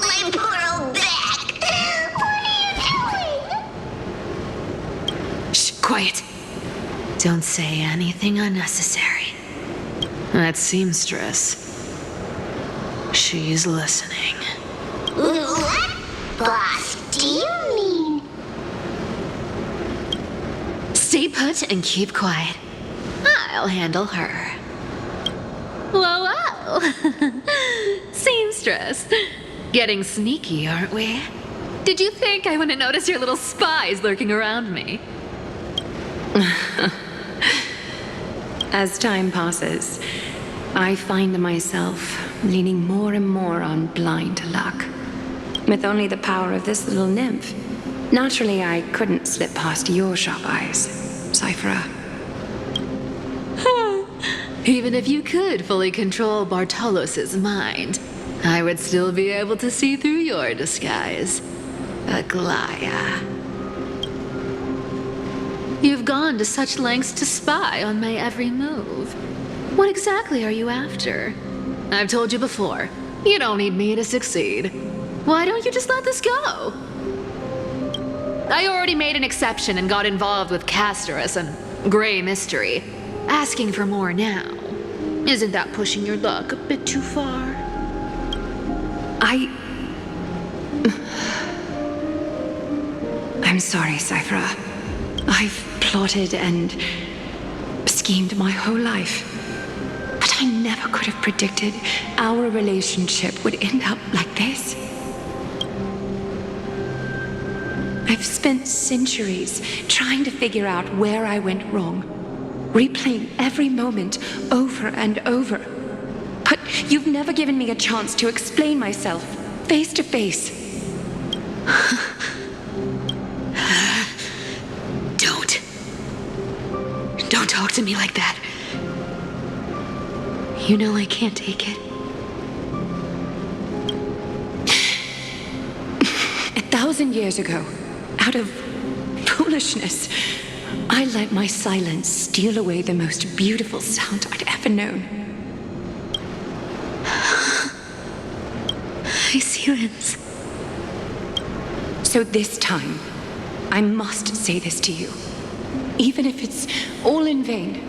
Speaker 9: My poor old back. What are you doing?
Speaker 2: Shh, quiet. Don't say anything unnecessary. That seamstress. She's listening.
Speaker 9: What? Boss, do you mean?
Speaker 2: Stay put and keep quiet. I'll handle her. Whoa, whoa. Seamstress. Getting sneaky, aren't we? Did you think I wouldn't notice your little spies lurking around me?
Speaker 7: As time passes, I find myself leaning more and more on blind luck. With only the power of this little nymph, naturally I couldn't slip past your sharp eyes, Cifer.
Speaker 2: Even if you could fully control Bartolos's mind, I would still be able to see through your disguise. Aglaea. You've gone to such lengths to spy on my every move. What exactly are you after? I've told you before, you don't need me to succeed. Why don't you just let this go? I already made an exception and got involved with Castorus and Grey Mystery. Asking for more now. Isn't that pushing your luck a bit too far?
Speaker 7: I'm sorry, Cifer. I've plotted and schemed my whole life. But I never could have predicted our relationship would end up like this. I've spent centuries trying to figure out where I went wrong, replaying every moment over and over. But you've never given me a chance to explain myself face to face.
Speaker 2: Don't talk to me like that. You know I can't take it.
Speaker 7: 1,000 years ago, out of foolishness, I let my silence steal away the most beautiful sound I'd ever known.
Speaker 2: My silence.
Speaker 7: So this time, I must say this to you, even if it's all in vain.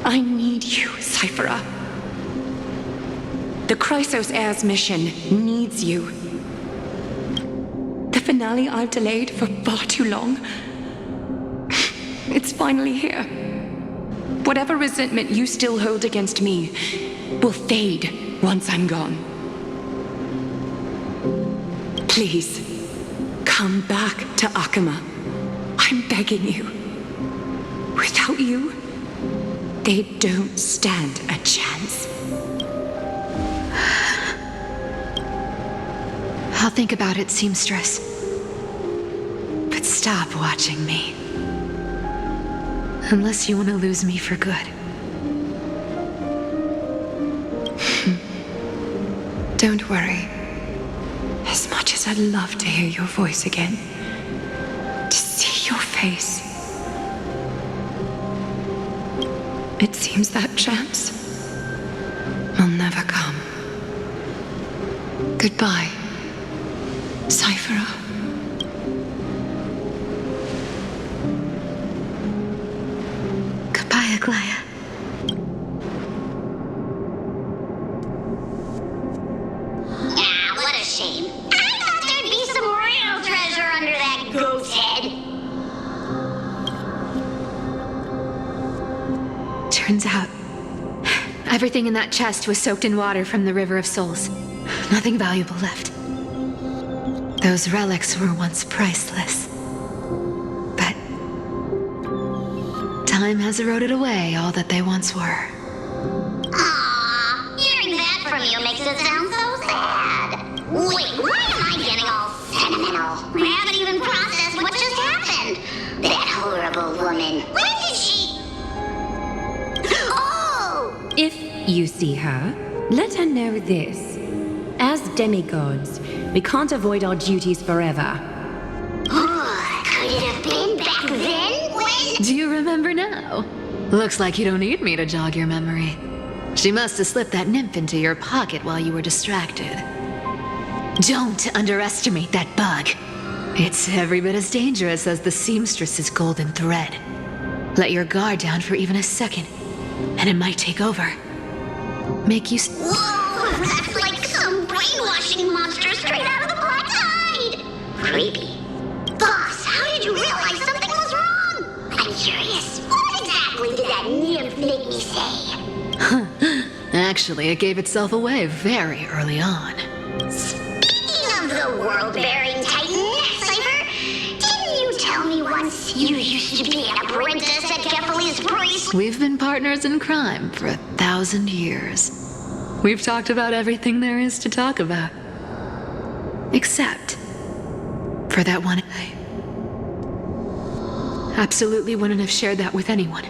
Speaker 7: I need you, Cifer. The Chrysos Heirs mission needs you. The finale I've delayed for far too long. It's finally here. Whatever resentment you still hold against me will fade once I'm gone. Please, come back to Akama. I'm begging you. Without you, they don't stand a chance.
Speaker 2: I'll think about it, seamstress. But
Speaker 7: But stop watching me. Unless you want to lose me for good. Don't worry. As much as I'd love to hear your voice again, to see your face, it seems that chance will never come. Goodbye, Cifer. Goodbye, Aglaea.
Speaker 9: Ah, what a shame. I thought there'd be some real treasure under that goat's head.
Speaker 7: Turns out, everything in that chest was soaked in water from the River of Souls. Nothing valuable left. Those relics were once priceless. But time has eroded away all that they once were.
Speaker 9: Aww, hearing that from you makes it sound so sad. Wait, why am I getting all sentimental? I haven't even processed what just happened. That horrible woman. When did she... Oh!
Speaker 10: If you see her, let her know this. As demigods, we can't avoid our duties forever.
Speaker 9: Could it have been back then when...
Speaker 2: Do you remember now? Looks like you don't need me to jog your memory. She must have slipped that nymph into your pocket while you were distracted. Don't underestimate that bug. It's every bit as dangerous as the seamstress's golden thread. Let your guard down for even a second, and it might take over. Make you...
Speaker 9: Whoa, that's like some brainwashing monster straight out of the Black Tide. Creepy. Boss, how did you realize something was wrong? I'm curious. What exactly did that nymph make me say?
Speaker 2: Actually, it gave itself away very early on.
Speaker 9: Speaking of the world-bearing titan, Cifer, didn't you tell me once you used to be an apprentice at Kephal's priest?
Speaker 2: We've been partners in crime for 1,000 years. We've talked about everything there is to talk about. Except for that one I absolutely wouldn't have shared that with anyone.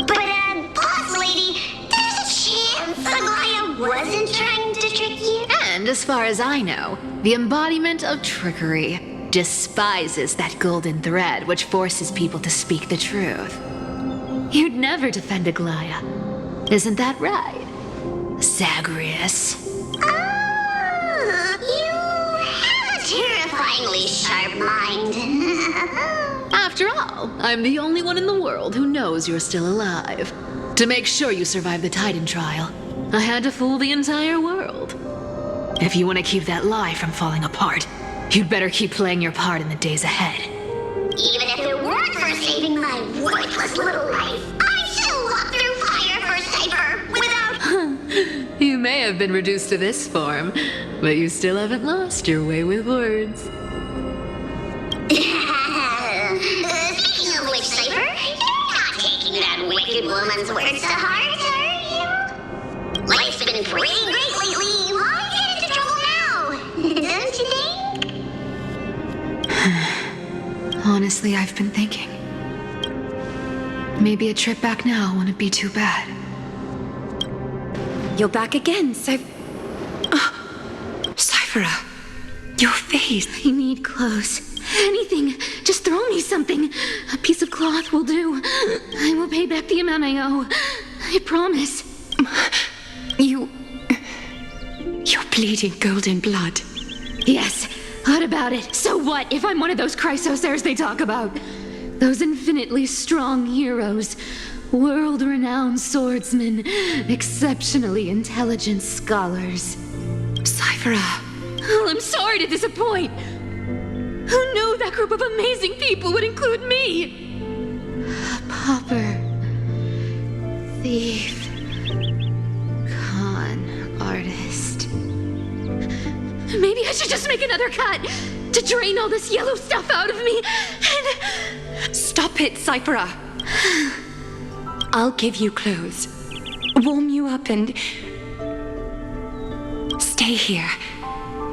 Speaker 9: But, boss lady, there's a chance Aglaea wasn't trying to trick you?
Speaker 2: And as far as I know, the embodiment of trickery despises that golden thread which forces people to speak the truth. You'd never defend Aglaea. Isn't that right, Zagreus?
Speaker 9: You have a terrifyingly sharp mind.
Speaker 2: After all, I'm the only one in the world who knows you're still alive. To make sure you survive the Titan trial, I had to fool the entire world. If you want to keep that lie from falling apart, you'd better keep playing your part in the days ahead.
Speaker 9: Even if it weren't for saving my worthless little life, I'd still walk through fire for Cifer without...
Speaker 2: You may have been reduced to this form, but you still haven't lost your way with words.
Speaker 9: Speaking of which, Cifer, you're not taking that wicked woman's words to heart, are you? Life's been pretty great lately. Why get into trouble now? Don't you think?
Speaker 7: Honestly, I've been thinking. Maybe a trip back now wouldn't be too bad.
Speaker 10: You're back again, Cifer.
Speaker 7: Cifer, your face.
Speaker 2: I need clothes. Anything. Just throw me something. A piece of cloth will do. I will pay back the amount I owe. I promise.
Speaker 7: You're bleeding golden blood.
Speaker 2: Yes. What about it? So what if I'm one of those Chrysos Heirs they talk about? Those infinitely strong heroes. World-renowned swordsmen. Exceptionally intelligent scholars.
Speaker 7: Cifer.
Speaker 2: Oh, I'm sorry to disappoint. Who knew that group of amazing people would include me? A pauper, thief, con artist. Maybe I should just make another cut to drain all this yellow stuff out of me and...
Speaker 7: Stop it, Cifer. I'll give you clothes, warm you up, and stay here.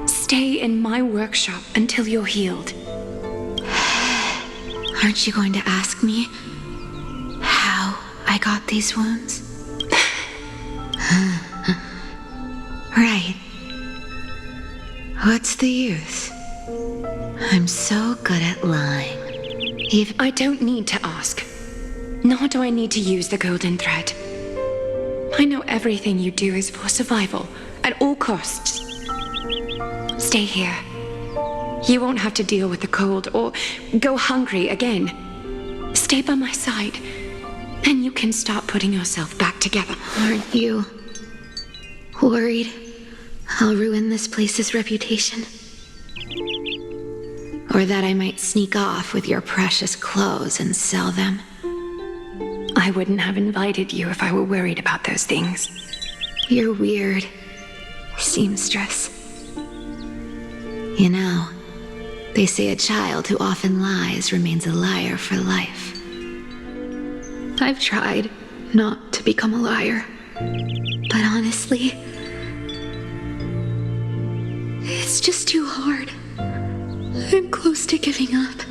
Speaker 7: Stay in my workshop until you're healed.
Speaker 2: Aren't you going to ask me how I got these wounds? Right. What's the use? I'm so good at lying.
Speaker 7: I don't need to ask. Nor do I need to use the golden thread. I know everything you do is for survival, at all costs. Stay here. You won't have to deal with the cold or go hungry again. Stay by my side, and you can start putting yourself back together.
Speaker 2: Aren't you worried I'll ruin this place's reputation? Or that I might sneak off with your precious clothes and sell them?
Speaker 7: I wouldn't have invited you if I were worried about those things.
Speaker 2: You're weird, seamstress. You know, they say a child who often lies remains a liar for life. I've tried not to become a liar, but honestly, it's just too hard. I'm close to giving up.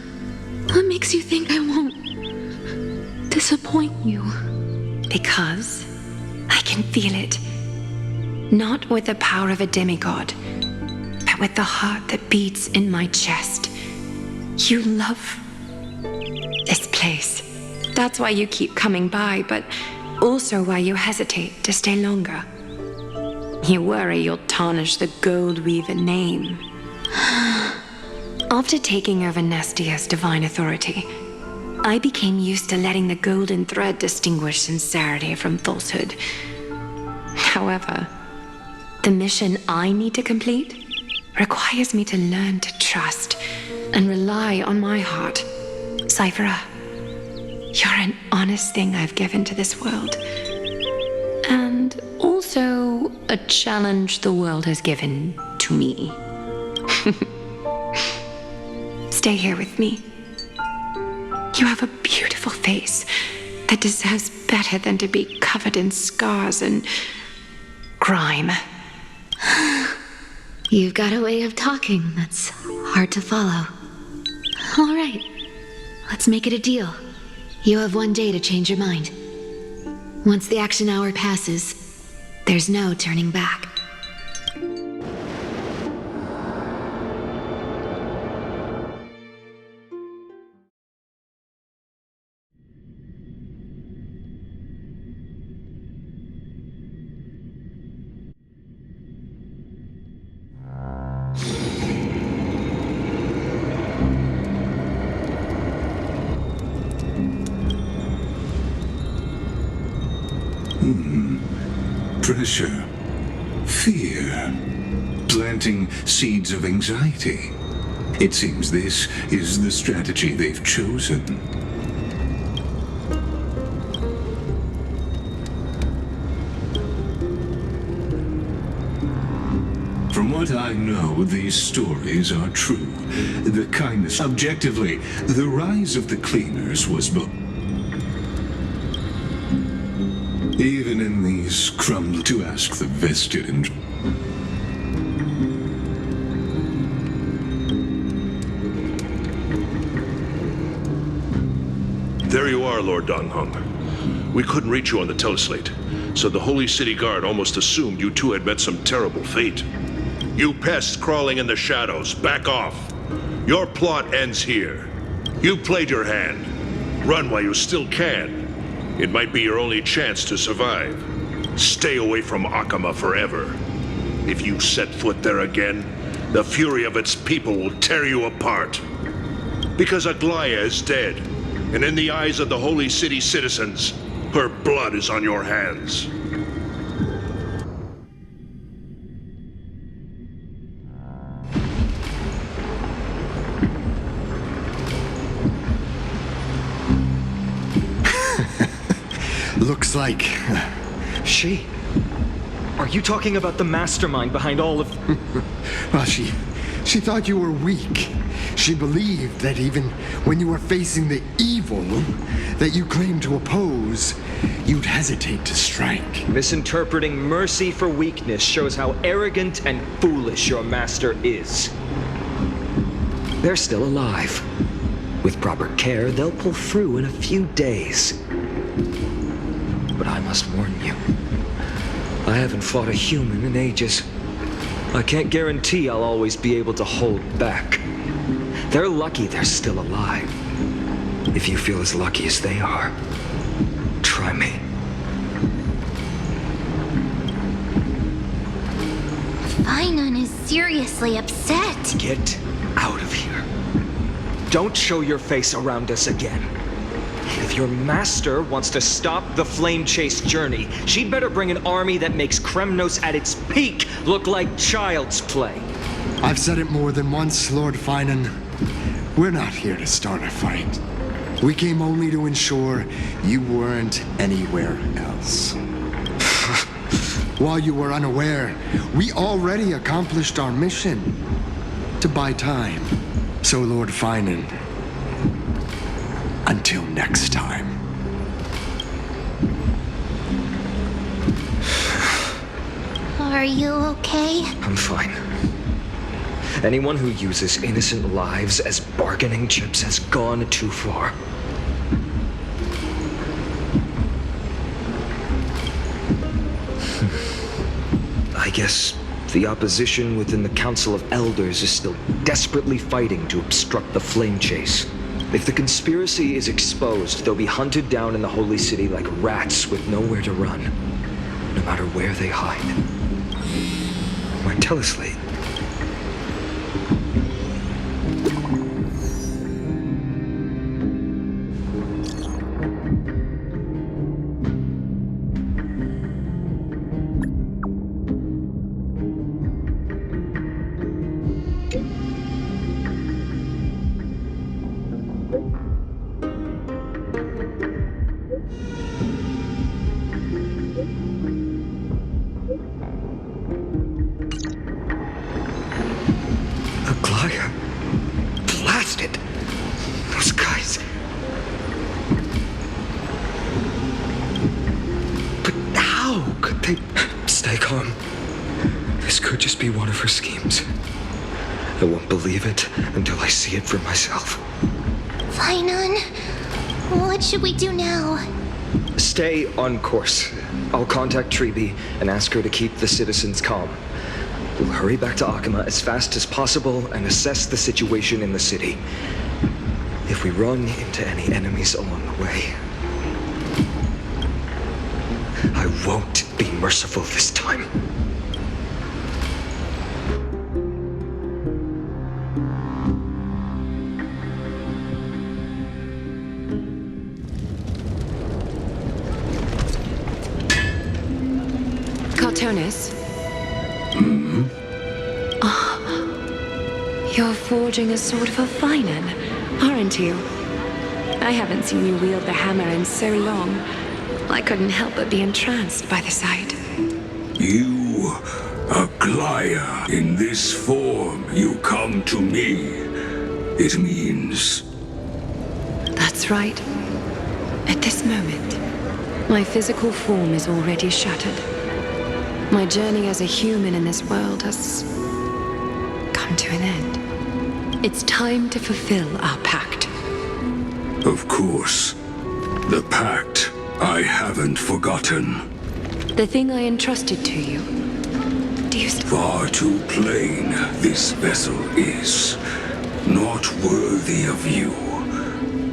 Speaker 2: What makes you think I won't disappoint you?
Speaker 7: Because I can feel it. Not with the power of a demigod, but with the heart that beats in my chest. You love this place. That's why you keep coming by, but also why you hesitate to stay longer. You worry you'll tarnish the Gold Weaver name. After taking over Nestia's divine authority, I became used to letting the golden thread distinguish sincerity from falsehood. However, the mission I need to complete requires me to learn to trust and rely on my heart. Cifer, you're an honest thing I've given to this world. And also a challenge the world has given to me. Stay here with me. You have a beautiful face that deserves better than to be covered in scars and grime.
Speaker 2: You've got a way of talking that's hard to follow. All right, let's make it a deal. You have 1 day to change your mind. Once the action hour passes, there's no turning back.
Speaker 11: Pressure, fear, planting seeds of anxiety. It seems this is the strategy they've chosen. From what I know, these stories are true. The kindness, objectively, the rise of the cleaners was both. Even in these crumbs, to ask the vested and...
Speaker 6: There you are, Lord Donghung. We couldn't reach you on the teleslate, so the Holy City Guard almost assumed you two had met some terrible fate. You pests crawling in the shadows, back off. Your plot ends here. You played your hand. Run while you still can. It might be your only chance to survive. Stay away from Akama forever. If you set foot there again, the fury of its people will tear you apart. Because Aglaea is dead, and in the eyes of the Holy City citizens, her blood is on your hands.
Speaker 4: Looks like...
Speaker 3: She? Are you talking about the mastermind behind all of...
Speaker 4: Well, she thought you were weak. She believed that even when you were facing the evil that you claimed to oppose, you'd hesitate to strike.
Speaker 3: Misinterpreting mercy for weakness shows how arrogant and foolish your master is. They're still alive. With proper care, they'll pull through in a few days. But I must warn you, I haven't fought a human in ages. I can't guarantee I'll always be able to hold back. They're lucky they're still alive. If you feel as lucky as they are, try me.
Speaker 1: Finon is seriously upset.
Speaker 3: Get out of here. Don't show your face around us again. If your master wants to stop the flame chase journey, she'd better bring an army that makes Kremnos at its peak look like child's play.
Speaker 4: I've said it more than once, Lord Finon. We're not here to start a fight. We came only to ensure you weren't anywhere else. While you were unaware, we already accomplished our mission to buy time. So, Lord Finon, until next time.
Speaker 1: Are you okay?
Speaker 3: I'm fine. Anyone who uses innocent lives as bargaining chips has gone too far. I guess the opposition within the Council of Elders is still desperately fighting to obstruct the flame chase. If the conspiracy is exposed, they'll be hunted down in the Holy City like rats with nowhere to run, no matter where they hide. My teleslate. Aglaea? Blasted! Those guys... But how could they... Stay calm. This could just be one of her schemes. I won't believe it until I see it for myself.
Speaker 1: Finon, what should we do now?
Speaker 3: Stay on course. I'll contact Treeby and ask her to keep the citizens calm. We'll hurry back to Akima as fast as possible and assess the situation in the city. If we run into any enemies along the way, I won't be merciful this time.
Speaker 10: Cartonis? You're forging a sword for Finon, aren't you? I haven't seen you wield the hammer in so long. I couldn't help but be entranced by the sight.
Speaker 11: You, Aglaea, in this form you come to me. It means...
Speaker 10: That's right. At this moment, my physical form is already shattered. My journey as a human in this world has come to an end. It's time to fulfill our pact.
Speaker 11: Of course. The pact I haven't forgotten.
Speaker 10: The thing I entrusted to you. Do you still...
Speaker 11: Far too plain this vessel is. Not worthy of you.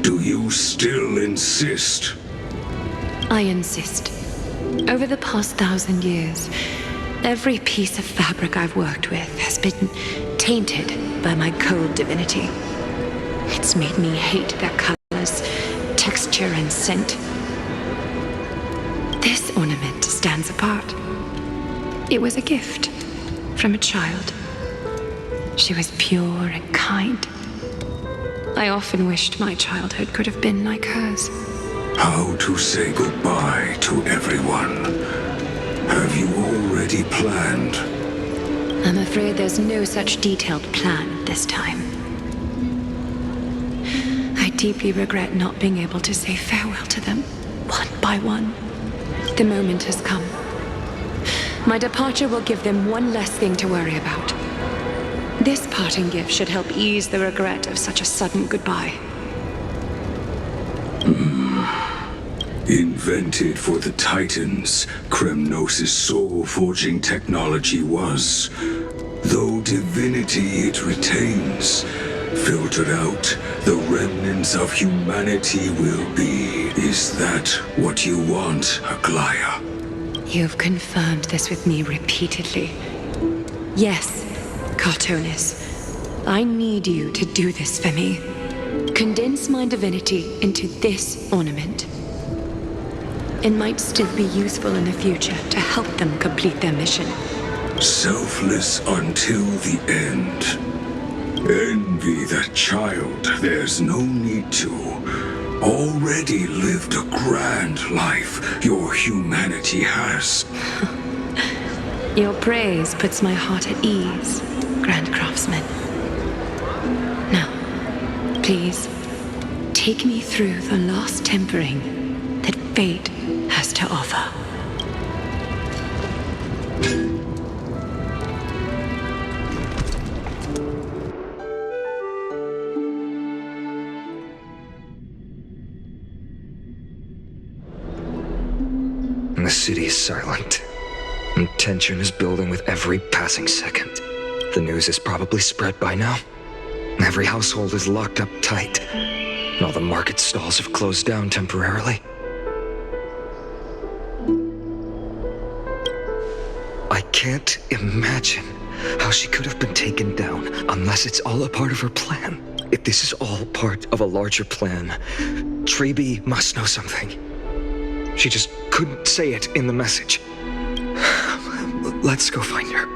Speaker 11: Do you still insist?
Speaker 10: I insist. Over the past 1,000 years, every piece of fabric I've worked with has been tainted by my cold divinity. It's made me hate their colors, texture, and scent. This ornament stands apart. It was a gift from a child. She was pure and kind. I often wished my childhood could have been like hers.
Speaker 11: How to say goodbye to everyone? Have you already planned?
Speaker 10: I'm afraid there's no such detailed plan this time. I deeply regret not being able to say farewell to them, one by one. The moment has come. My departure will give them one less thing to worry about. This parting gift should help ease the regret of such a sudden goodbye.
Speaker 11: Invented for the Titans, Kremnos' soul-forging technology was. Though divinity it retains, filtered out, the remnants of humanity will be. Is that what you want, Aglaea?
Speaker 10: You've confirmed this with me repeatedly. Yes, Cartonis. I need you to do this for me. Condense my divinity into this ornament. It might still be useful in the future to help them complete their mission.
Speaker 11: Selfless until the end. Envy that child, there's no need to. Already lived a grand life your humanity has.
Speaker 10: Your praise puts my heart at ease, Grand Craftsman. Now, please, take me through the last tempering that fate has to offer.
Speaker 3: The city is silent, and tension is building with every passing second. The news is probably spread by now. Every household is locked up tight, and all the market stalls have closed down temporarily. I can't imagine how she could have been taken down unless it's all a part of her plan. If this is all part of a larger plan, Treeby must know something. She just couldn't say it in the message. Let's go find her.